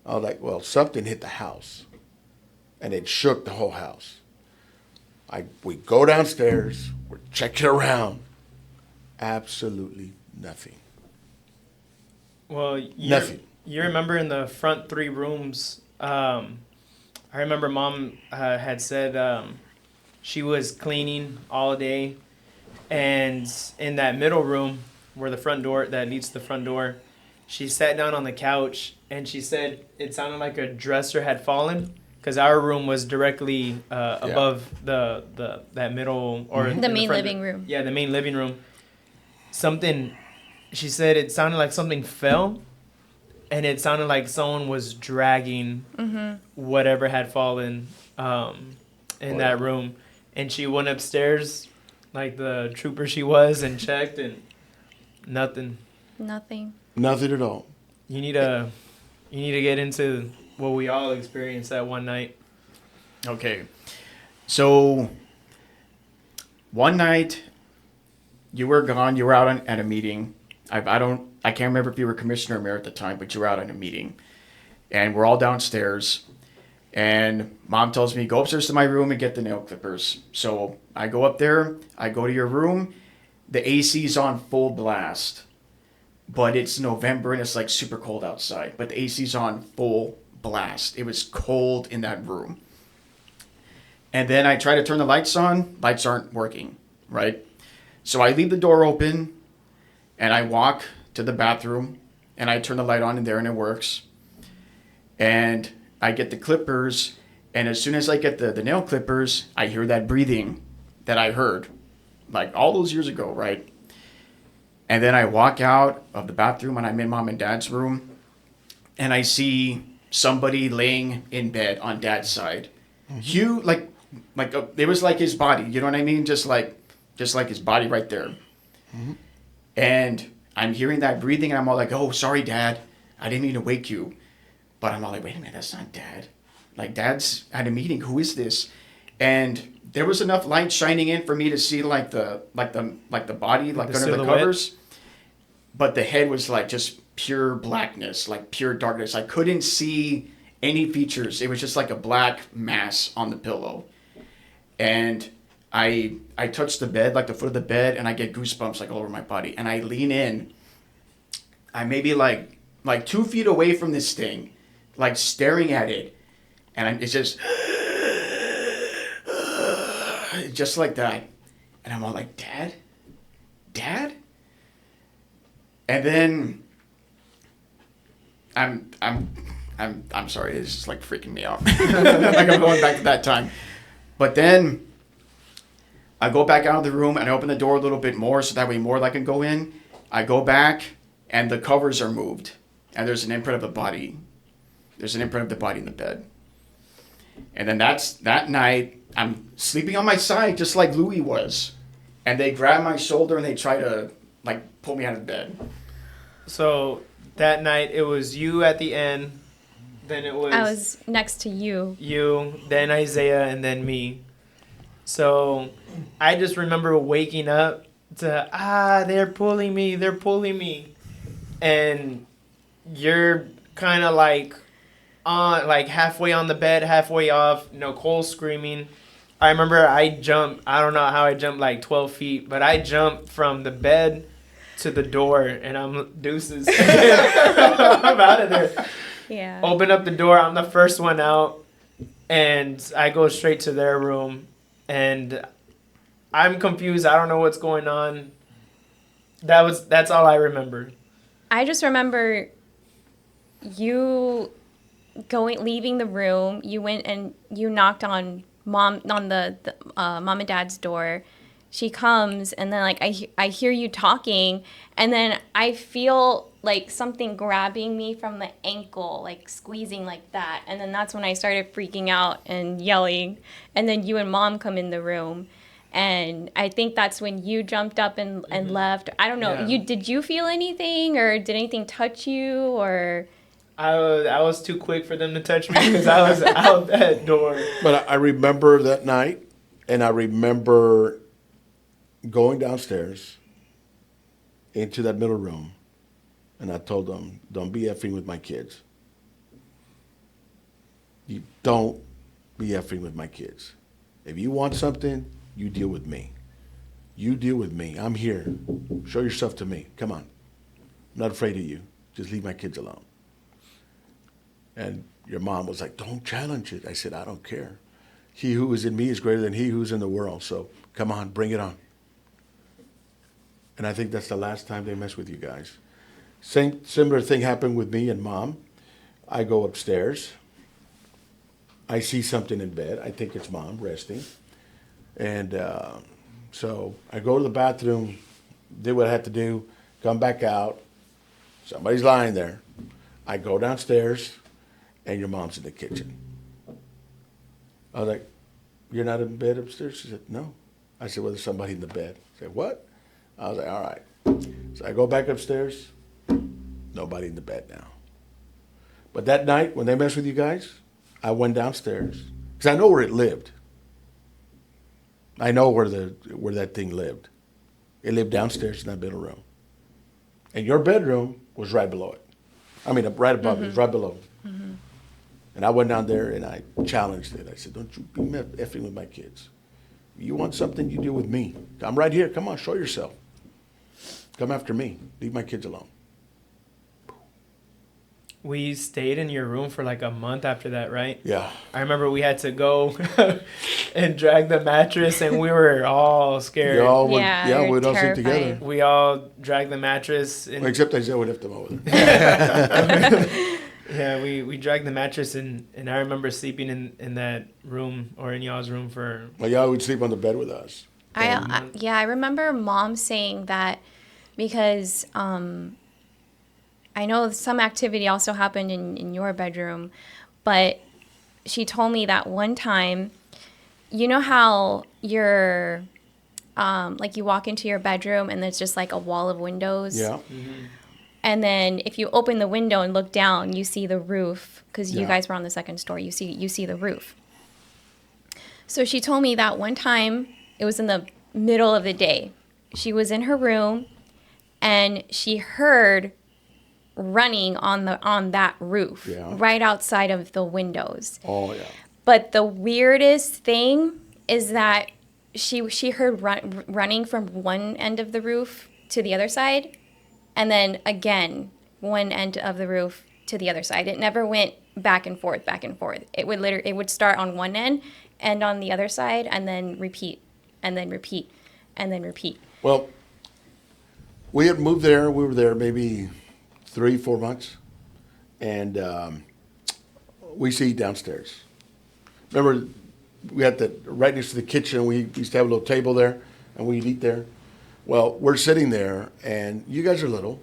I was like, well, something hit the house. And it shook the whole house. We go downstairs, we're checking around. Absolutely nothing. Well, Nothing. You remember in the front 3 rooms, I remember Mom had said she was cleaning all day. And in that middle room where the front door, that leads to the front door, she sat down on the couch and she said it sounded like a dresser had fallen because our room was directly above that middle or The main living room. Yeah, the main living room. She said it sounded like something fell, and it sounded like someone was dragging whatever had fallen in that room. And she went upstairs like the trooper she was and checked, and nothing. Nothing. Nothing at all. You need to get into what we all experienced that one night. Okay. So one night you were gone. You were out at a meeting. I can't remember if you were commissioner or mayor at the time, but you were out at a meeting, and we're all downstairs. And Mom tells me, go upstairs to my room and get the nail clippers. So I go up there. I go to your room. The AC's on full blast. But it's November and it's like super cold outside. But the AC's on full blast. It was cold in that room. And then I try to turn the lights on. Lights aren't working, right? So I leave the door open and I walk to the bathroom and I turn the light on in there and it works. And I get the clippers, and as soon as I get the nail clippers, I hear that breathing that I heard, like all those years ago, right? And then I walk out of the bathroom, and I'm in Mom and Dad's room, and I see somebody laying in bed on Dad's side. Huge, it was like his body, you know what I mean? Just like his body right there. And I'm hearing that breathing, and I'm all like, oh, sorry, Dad. I didn't mean to wake you. But I'm all like, wait a minute, that's not Dad. Like, Dad's at a meeting. Who is this? And there was enough light shining in for me to see like the body, like under the silhouette? covers. But the head was like just pure blackness, like pure darkness. I couldn't see any features. It was just like a black mass on the pillow. And I touch the bed, like the foot of the bed, and I get goosebumps like all over my body. And I lean in. I maybe like 2 feet away from this thing, like staring at it. And it's just like that. And I'm all like, Dad? Dad? And then I'm sorry, it's just like freaking me out. Like I'm going back to that time. But then I go back out of the room and I open the door a little bit more so that way more light can go in. I go back and the covers are moved and there's an imprint of the body. There's an imprint of the body in the bed. And then that night I'm sleeping on my side just like Louis was. And they grab my shoulder and they try to like pull me out of bed. So that night it was you at the end, then it was I was next to you. you, then Isaiah, and then me. So I just remember waking up to, they're pulling me. And you're kind of like on, like halfway on the bed, halfway off, Nicole screaming. I remember I jumped, I don't know how I jumped like 12 feet, but I jumped from the bed to the door and I'm deuces. I'm out of there. Yeah. Open up the door, I'm the first one out, and I go straight to their room, and I'm confused. I don't know what's going on. That's all I remember. I just remember you leaving the room. You went and you knocked on the mom and dad's door. She comes and then like I hear you talking and then I feel like something grabbing me from the ankle, like squeezing like that. And then that's when I started freaking out and yelling. And then you and mom come in the room. And I think that's when you jumped up and left. I don't know. Yeah. Did you feel anything or did anything touch you or? I was too quick for them to touch me because I was out that door. But I remember that night, and I remember going downstairs into that middle room, and I told them, don't be effing with my kids. You don't be effing with my kids. If you want something, you deal with me. You deal with me. I'm here. Show yourself to me. Come on. I'm not afraid of you. Just leave my kids alone. And your mom was like, don't challenge it. I said, I don't care. He who is in me is greater than he who's in the world. So come on, bring it on. And I think that's the last time they mess with you guys. Similar thing happened with me and mom. I go upstairs. I see something in bed. I think it's mom resting. And so I go to the bathroom, did what I had to do, come back out. Somebody's lying there. I go downstairs, and your mom's in the kitchen. I was like, you're not in bed upstairs? She said, no. I said, well, there's somebody in the bed. She said, what? I was like, all right. So I go back upstairs. Nobody in the bed now. But that night, when they messed with you guys, I went downstairs. Because I know where it lived. I know where that thing lived. It lived downstairs in that middle room. And your bedroom was right below it. I mean, right above it. It was right below it. Mm-hmm. And I went down there and I challenged it. I said, don't you be effing with my kids. You want something, you deal with me. I'm right here. Come on, show yourself. Come after me. Leave my kids alone. We stayed in your room for like a month after that, right? Yeah. I remember we had to go and drag the mattress, and we were all scared. We all went, Yeah, we'd all sit terrified. together. We all dragged the mattress. And, Well, except I said we left them over there. yeah, we dragged the mattress, and I remember sleeping in that room or in y'all's room for. Well, y'all would sleep on the bed with us. I remember mom saying that because I know some activity also happened in your bedroom, but she told me that one time, you know how you're, like you walk into your bedroom and there's just like a wall of windows? Yeah. Mm-hmm. And then if you open the window and look down, you see the roof because you Yeah. guys were on the second story. You see the roof. So she told me that one time, it was in the middle of the day. She was in her room and she heard running on that roof, Yeah. right outside of the windows. Oh, yeah. But the weirdest thing is that she heard running from one end of the roof to the other side, and then again one end of the roof to the other side. It never went back and forth, back and forth. It would start on one end on the other side, and then repeat, and then repeat, and then repeat. Well, we had moved there. We were there maybe 3-4 months, and we see downstairs. Remember, we had right next to the kitchen. We used to have a little table there, and we'd eat there. Well, we're sitting there, and you guys are little,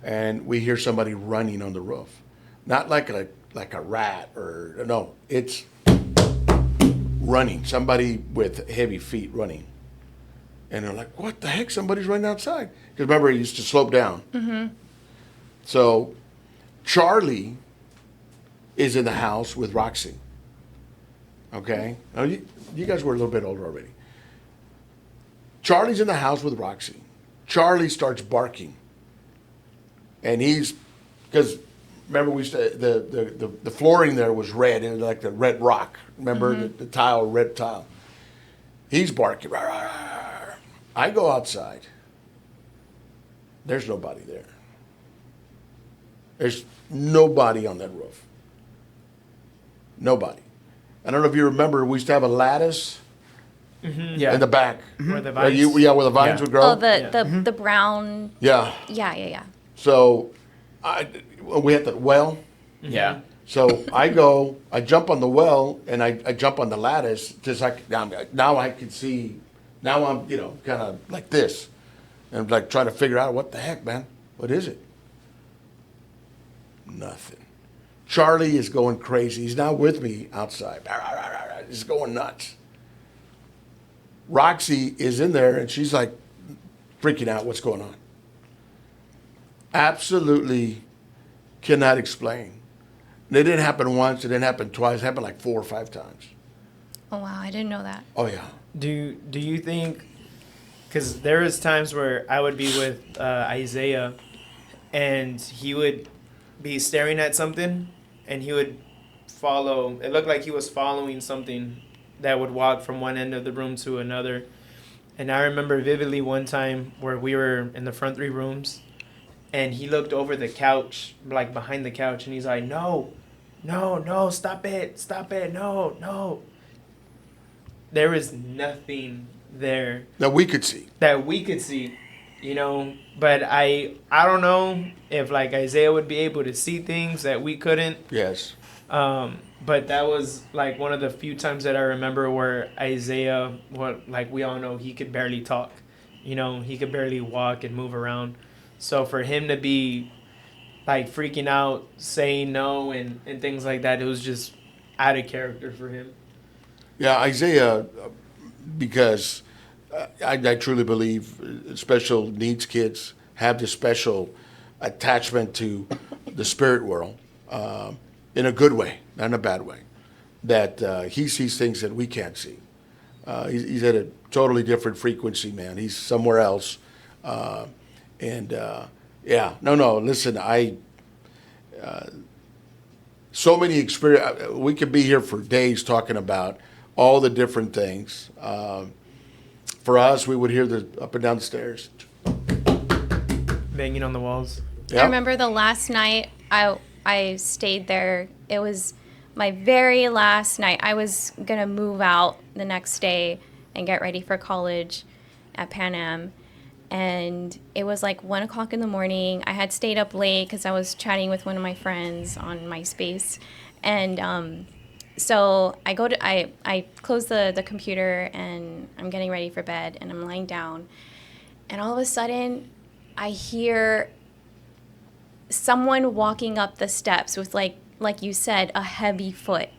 and we hear somebody running on the roof, not like a rat or no, it's running. Somebody with heavy feet running, and they're like, "What the heck? Somebody's running outside." Because remember, it used to slope down. Mm-hmm. So, Charlie is in the house with Roxy. Okay, now you guys were a little bit older already. Charlie's in the house with Roxy. Charlie starts barking, and because remember we used to, the flooring there was red, and like the red rock. Remember the tile, red tile. He's barking. Rawr, rawr, rawr. I go outside. There's nobody there. There's nobody on that roof. Nobody. I don't know if you remember, we used to have a lattice Yeah. in the back. Where the Where vines. where the vines Yeah. would grow. Oh, the brown. Yeah. Yeah. So we had the well. Yeah. So I jump on the well, and I jump on the lattice, just like, now I can see, now I'm, kind of like this. And like trying to figure out, what the heck, man? What is it? Nothing. Charlie is going crazy. He's now with me outside. He's going nuts. Roxy is in there, and she's like freaking out. What's going on? Absolutely cannot explain. It didn't happen once. It didn't happen twice. It happened like 4 or 5 times. Oh wow, I didn't know that. Oh, yeah. Do you think? Because there was times where I would be with Isaiah, and he would be staring at something, and he would follow. It looked like he was following something that would walk from one end of the room to another. And I remember vividly one time where we were in the front 3 rooms, and he looked over the couch, like behind the couch, and he's like, no, stop it, no. There was nothing there That we could see. that we could see, but I don't know if like Isaiah would be able to see things that we couldn't. Yes. But that was like one of the few times that I remember where Isaiah, like we all know, he could barely talk. He could barely walk and move around. So for him to be like freaking out, saying no and things like that, it was just out of character for him. Yeah, Isaiah, because I truly believe special needs kids have this special attachment to the spirit world in a good way, not in a bad way. That he sees things that we can't see. He's at a totally different frequency, man. He's somewhere else. Listen, so many experience. We could be here for days talking about all the different things. For us, we would hear the up and down the stairs. Banging on the walls. Yeah. I remember the last night I stayed there. It was my very last night. I was gonna move out the next day and get ready for college at Pan Am. And it was like 1 o'clock in the morning. I had stayed up late because I was chatting with one of my friends on MySpace. And so I close the computer, and I'm getting ready for bed, and I'm lying down. And all of a sudden, I hear someone walking up the steps with like you said, a heavy foot.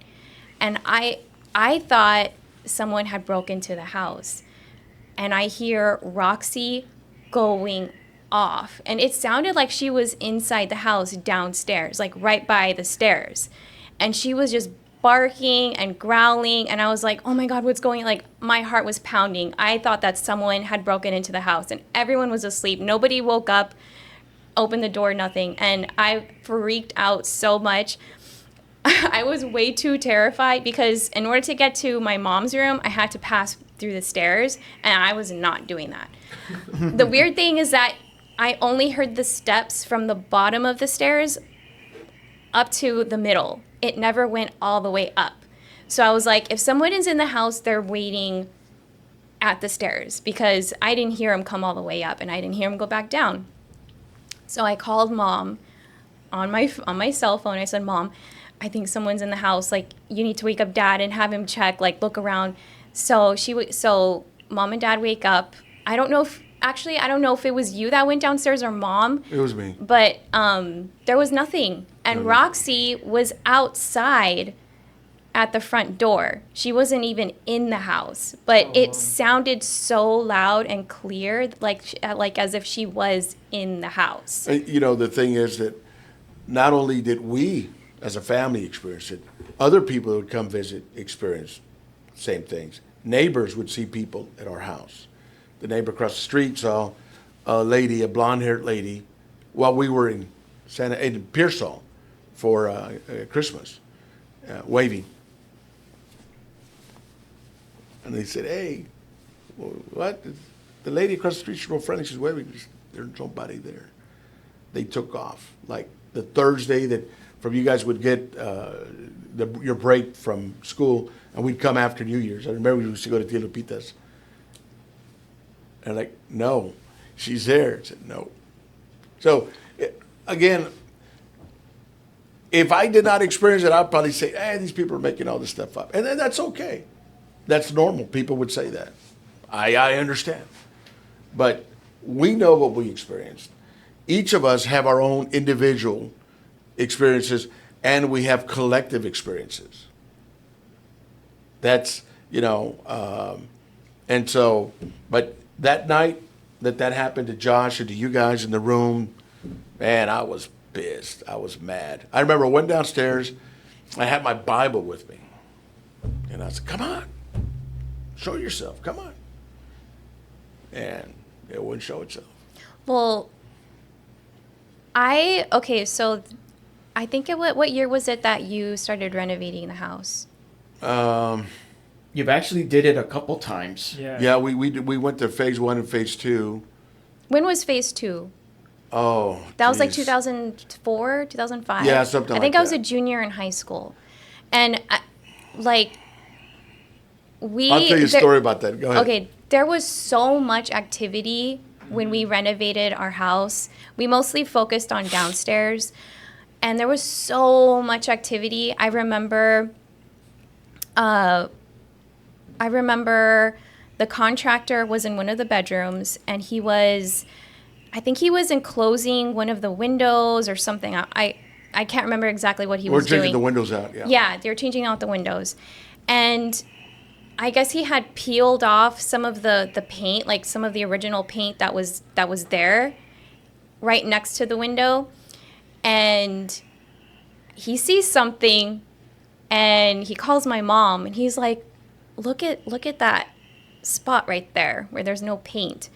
And I thought someone had broken into the house. And I hear Roxy going off. And it sounded like she was inside the house downstairs, like right by the stairs. And she was just barking and growling. And I was like, oh my God, what's going on? Like, my heart was pounding. I thought that someone had broken into the house, and everyone was asleep. Nobody woke up. open the door, nothing. And I freaked out so much. I was way too terrified because in order to get to my mom's room, I had to pass through the stairs, and I was not doing that. The weird thing is that I only heard the steps from the bottom of the stairs up to the middle. It never went all the way up. So I was like, if someone is in the house, they're waiting at the stairs, because I didn't hear him come all the way up and I didn't hear him go back down. So I called Mom on my cell phone. I said, Mom, I think someone's in the house. Like, you need to wake up Dad and have him check, like, look around. So so Mom and Dad wake up. I don't know if it was you that went downstairs or Mom. It was me. But there was nothing. And Roxy was outside at the front door. She wasn't even in the house. But it sounded so loud and clear, like as if she was in the house. You know, the thing is that not only did we, as a family, experience it, other people who would come visit experienced same things. Neighbors would see people at our house. The neighbor across the street saw a lady, a blonde-haired lady, while we were in Pearsall for Christmas, waving. And they said, hey, what? The lady across the street, she's real friendly. She's waving. There's nobody there. They took off. Like the Thursday that from you guys would get your break from school, and we'd come after New Year's. I remember we used to go to Tia Lupita's. And like, no, she's there. I said, no. So, again, if I did not experience it, I'd probably say, hey, these people are making all this stuff up. And then that's okay. That's normal. People would say that. I understand. But we know what we experienced. Each of us have our own individual experiences, and we have collective experiences. That's, and so, but that night that happened to Josh and to you guys in the room, man, I was pissed. I was mad. I remember I went downstairs. I had my Bible with me. And I said, come on. Show yourself. Come on. And it wouldn't show itself. Well, so I think what year was it that you started renovating the house? You've actually did it a couple times. Yeah, we went to phase 1 and phase 2. When was phase 2? Oh, that was like geez. 2004, 2005? Yeah, something like that. I think I was a junior in high school. And, I'll tell you a story about that. Go ahead. Okay, there was so much activity when we renovated our house. We mostly focused on downstairs, and there was so much activity. I remember the contractor was in one of the bedrooms, and I think he was enclosing one of the windows or something. I can't remember exactly what he was doing. We're changing the windows out, yeah. Yeah, they were changing out the windows. And I guess he had peeled off some of the paint, like some of the original paint that was there right next to the window. And he sees something, and he calls my mom, and he's like, look at that spot right there where there's no paint.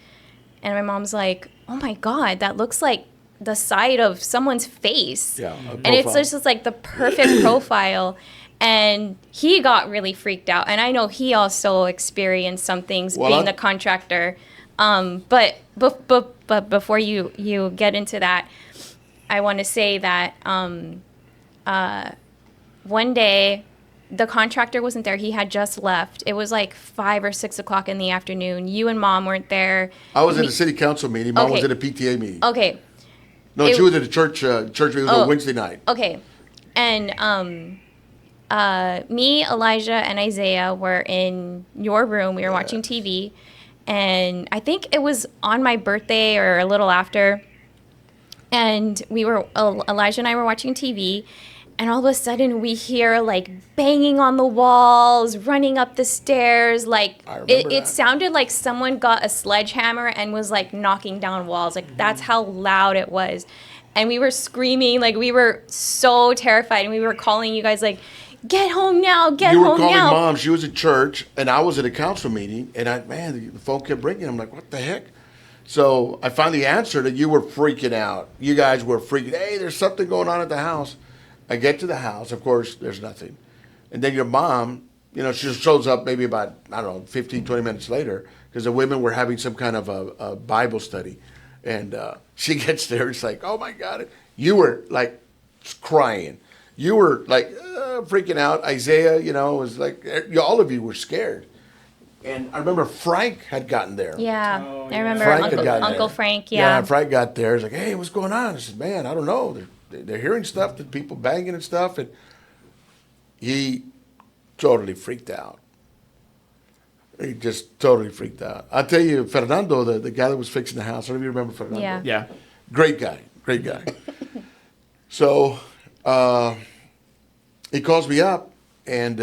And my mom's like, oh my God, that looks like the side of someone's face. Yeah, and it's just like the perfect profile. And he got really freaked out. And I know he also experienced some things being the contractor. But before you get into that, I want to say that one day the contractor wasn't there. He had just left. It was like 5 or 6 o'clock in the afternoon. You and Mom weren't there. I was at a city council meeting. Mom was at a PTA meeting. Okay. No, she was at a church meeting. It was on Wednesday night. Okay. And me, Elijah, and Isaiah were in your room. We were watching TV. And I think it was on my birthday or a little after. And Elijah and I were watching TV. And all of a sudden we hear like banging on the walls, running up the stairs. Like it sounded like someone got a sledgehammer and was like knocking down walls. Like that's how loud it was. And we were screaming, like we were so terrified. And we were calling you guys like, get home now, get home now. You were calling Mom. She was at church, and I was at a council meeting, and the phone kept ringing. I'm like, what the heck? So I finally answered that you were freaking out. You guys were freaking. Hey, there's something going on at the house. I get to the house. Of course, there's nothing. And then your mom, she shows up maybe about, I don't know, 15, 20 minutes later because the women were having some kind of a Bible study. And she gets there. It's like, oh, my God. You were, like, crying. You were, like, freaking out. Isaiah, was like, all of you were scared. And I remember Frank had gotten there. Yeah, Oh, I yeah. remember Frank had gotten Uncle there. Frank. Yeah. Frank got there. He's like, hey, what's going on? I said, man, I don't know. They're hearing stuff, that people banging and stuff. And he totally freaked out. He just totally freaked out. I'll tell you, Fernando, the guy that was fixing the house, I don't know if you remember Fernando. Yeah. Yeah. Great guy. So he calls me up and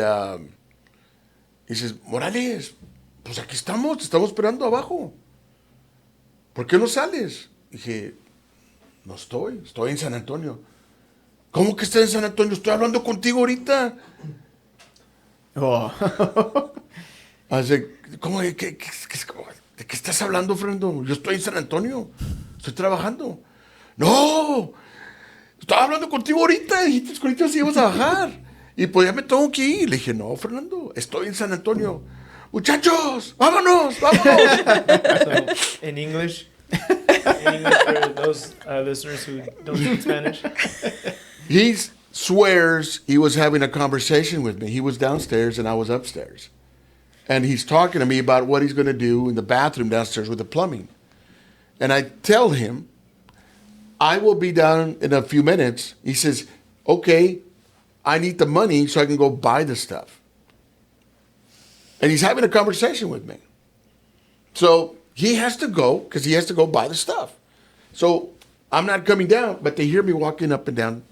he says, Morales, pues aquí estamos, te estamos esperando abajo. ¿Por qué no sales? Dije, no estoy en San Antonio. ¿Cómo que estás en San Antonio? Estoy hablando contigo ahorita. Oh. Así, ¿cómo? ¿De qué estás hablando, Fernando? Yo estoy en San Antonio. Estoy trabajando. No, estaba hablando contigo ahorita. Dijiste que ahorita sí ibas a bajar. Y pues ya me tengo que ir. Le dije, no, Fernando, estoy en San Antonio. Muchachos, vámonos. So, in English for those listeners who don't speak Spanish. He swears he was having a conversation with me. He was downstairs and I was upstairs. And he's talking to me about what he's going to do in the bathroom downstairs with the plumbing. And I tell him, I will be down in a few minutes. He says, okay, I need the money so I can go buy the stuff. And he's having a conversation with me. So he has to go because he has to go buy the stuff. So I'm not coming down, but they hear me walking up and down,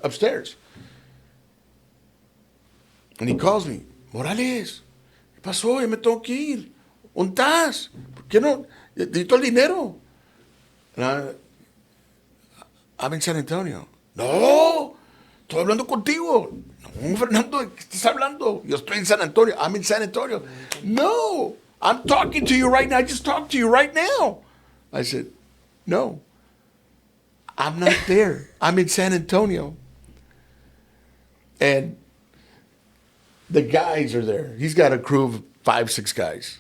upstairs. And he calls me, Morales, ¿qué pasó? Ya me tengo que ir. ¿Dónde estás? ¿Por qué no? Necesito el dinero. And I'm in San Antonio. No, estoy hablando contigo. No, Fernando, ¿de qué estás hablando? Yo estoy en San Antonio. I'm in San Antonio. No, I'm talking to you right now. I just talked to you right now. I said, no, I'm not there. I'm in San Antonio. And the guys are there. He's got a crew of 5, 6 guys.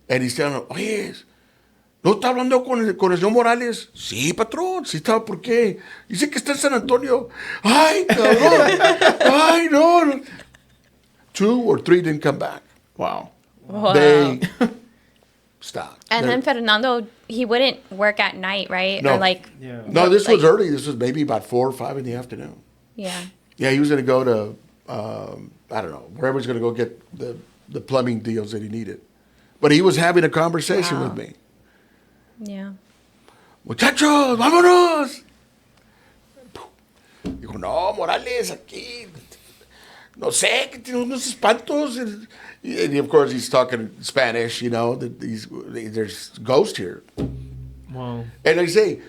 And he's telling them, oye, ¿no está hablando con el señor Morales? Sí, patrón, sí está, ¿por qué? Dice que está en San Antonio. Ay, cabrón. Ay, no. 2 or 3 didn't come back. Wow. Wow. They stopped. And then Fernando, he wouldn't work at night, right? No. Or like, Yeah. No, this like- was early. This was maybe about 4 or 5 in the afternoon. yeah. Yeah, he was going to go to, I don't know, wherever he's going to go get the plumbing deals that he needed. But he was having a conversation Wow. with me. Yeah. Muchachos, vámonos. Dijo, no, Morales, aquí. No sé, que tiene unos espantos. And of course, he's talking Spanish, that there's ghosts here. Wow. And I say,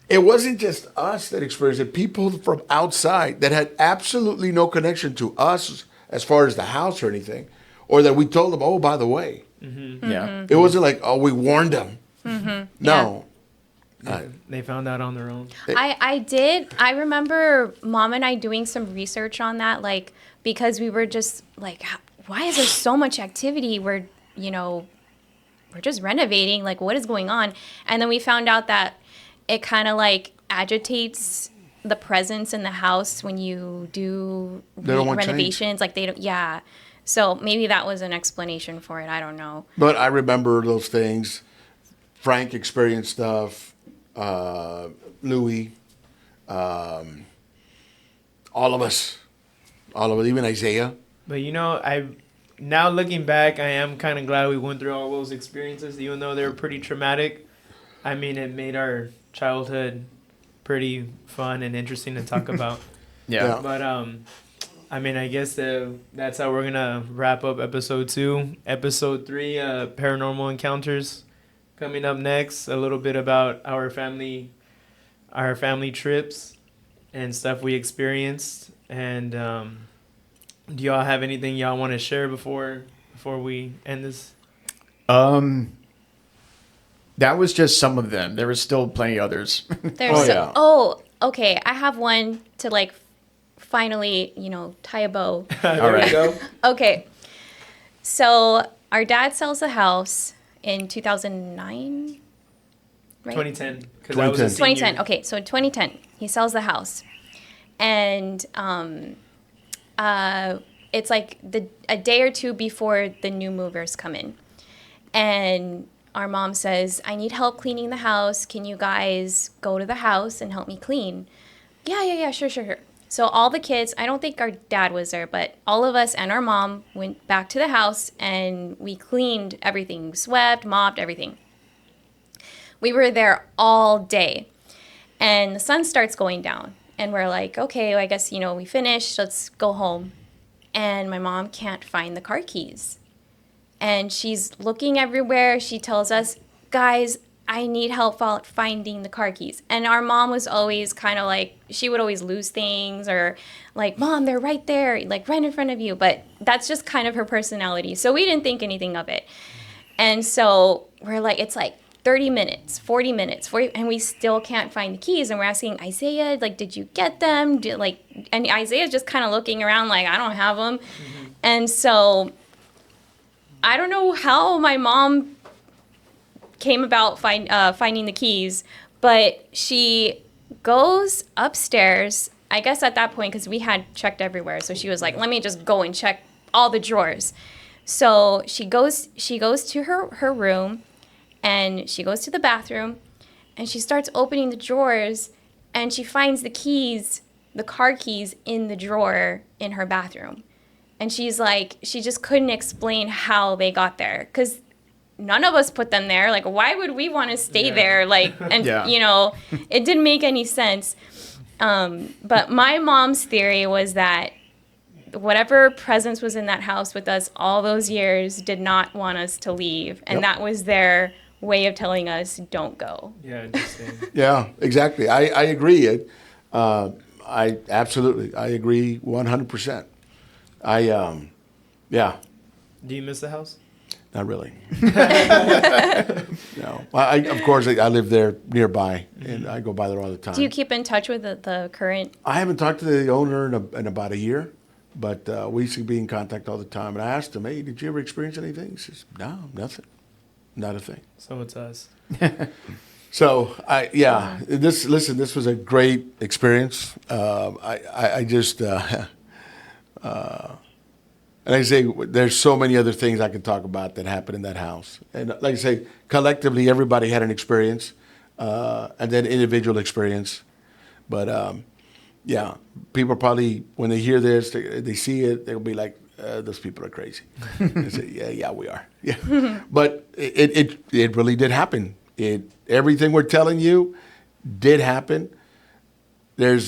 it wasn't just us that experienced it. People from outside that had absolutely no connection to us as far as the house or anything. Or that we told them, oh, by the way. Yeah. It wasn't like, oh, we warned them. No. They found out on their own. I remember Mom and I doing some research on that, like, because we were just like, why is there so much activity? We're just renovating. Like, what is going on? And then we found out that it kind of like agitates the presence in the house when you do They don't want change. renovations. Like, they don't, yeah. So maybe that was an explanation for it. I don't know. But I remember those things. Frank experienced stuff. Louis. All of us. Even Isaiah. But now looking back, I am kind of glad we went through all those experiences, even though they were pretty traumatic. I mean, it made our childhood pretty fun and interesting to talk about. Yeah. But I guess that's how we're gonna wrap up episode 2. Episode 3, paranormal encounters, coming up next. A little bit about our family trips and stuff we experienced. And do y'all have anything y'all want to share before we end this? That was just some of them. There was still plenty others. There's Oh, yeah. oh, okay. I have one to like finally, tie a bow. There All right. we go. Okay. So our dad sells a house in 2009, right? 2010. Because I was a 2010. senior. 2010. Okay, so in 2010, he sells the house, and it's like a day or two before the new movers come in, and our mom says, "I need help cleaning the house. Can you guys go to the house and help me clean?" Yeah, sure. So all the kids, I don't think our dad was there, but all of us and our mom went back to the house and we cleaned everything, swept, mopped, everything. We were there all day. And the sun starts going down. And we're like, okay, I guess, we finished. Let's go home. And my mom can't find the car keys. And she's looking everywhere. She tells us, guys, I need help finding the car keys. And our mom was always kind of like, she would always lose things or like, Mom, they're right there, like right in front of you. But that's just kind of her personality. So we didn't think anything of it. And so we're like, it's like 30 minutes, 40 minutes, and we still can't find the keys. And we're asking Isaiah, like, did you get them? And Isaiah's just kind of looking around like, I don't have them. Mm-hmm. And so I don't know how my mom came about finding the keys, but she goes upstairs, I guess at that point, because we had checked everywhere. So she was like, let me just go and check all the drawers. So she goes to her room, and she goes to the bathroom, and she starts opening the drawers, and she finds the keys, the car keys, in the drawer in her bathroom. And she's like, she just couldn't explain how they got there, because none of us put them there. Like, why would we want to stay there? Like, and Yeah. It didn't make any sense. But my mom's theory was that whatever presence was in that house with us all those years did not want us to leave. And that was their way of telling us, don't go. Yeah, interesting. Yeah, exactly. I agree. I absolutely, I agree 100%. Yeah, Do you miss the house? not really. No, of course, I live there nearby, and I go by there all the time. Do you keep in touch with the current? I haven't talked to the owner in about a year, but we used to be in contact all the time. And I asked him, "Hey, did you ever experience anything?" He says, "No, nothing, not a thing." So it's us. So this was a great experience. I just and I say there's so many other things I could talk about that happened in that house. And like I say, collectively everybody had an experience, and then individual experience. But people probably when they hear this, they see it, they'll be like, "Those people are crazy." I say, "Yeah, we are." Yeah, but it really did happen. Everything we're telling you did happen. They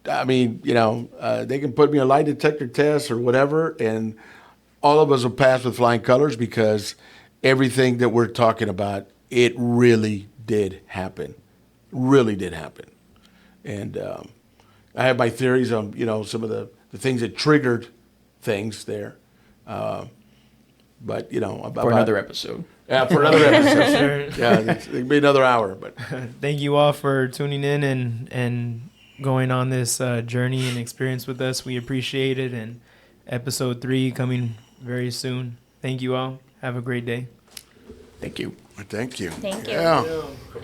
can put me on a lie detector test or whatever, and all of us will pass with flying colors because everything that we're talking about, it really did happen. Really did happen. And I have my theories on, some of the things that triggered things there. But, For another episode. Yeah, for another episode. Sure. Yeah, it could be another hour. But Thank you all for tuning in and going on this journey and experience with us. We appreciate it. And episode 3 coming very soon. Thank you all. Have a great day. Thank you. thank you. Thank you. Yeah. Yeah.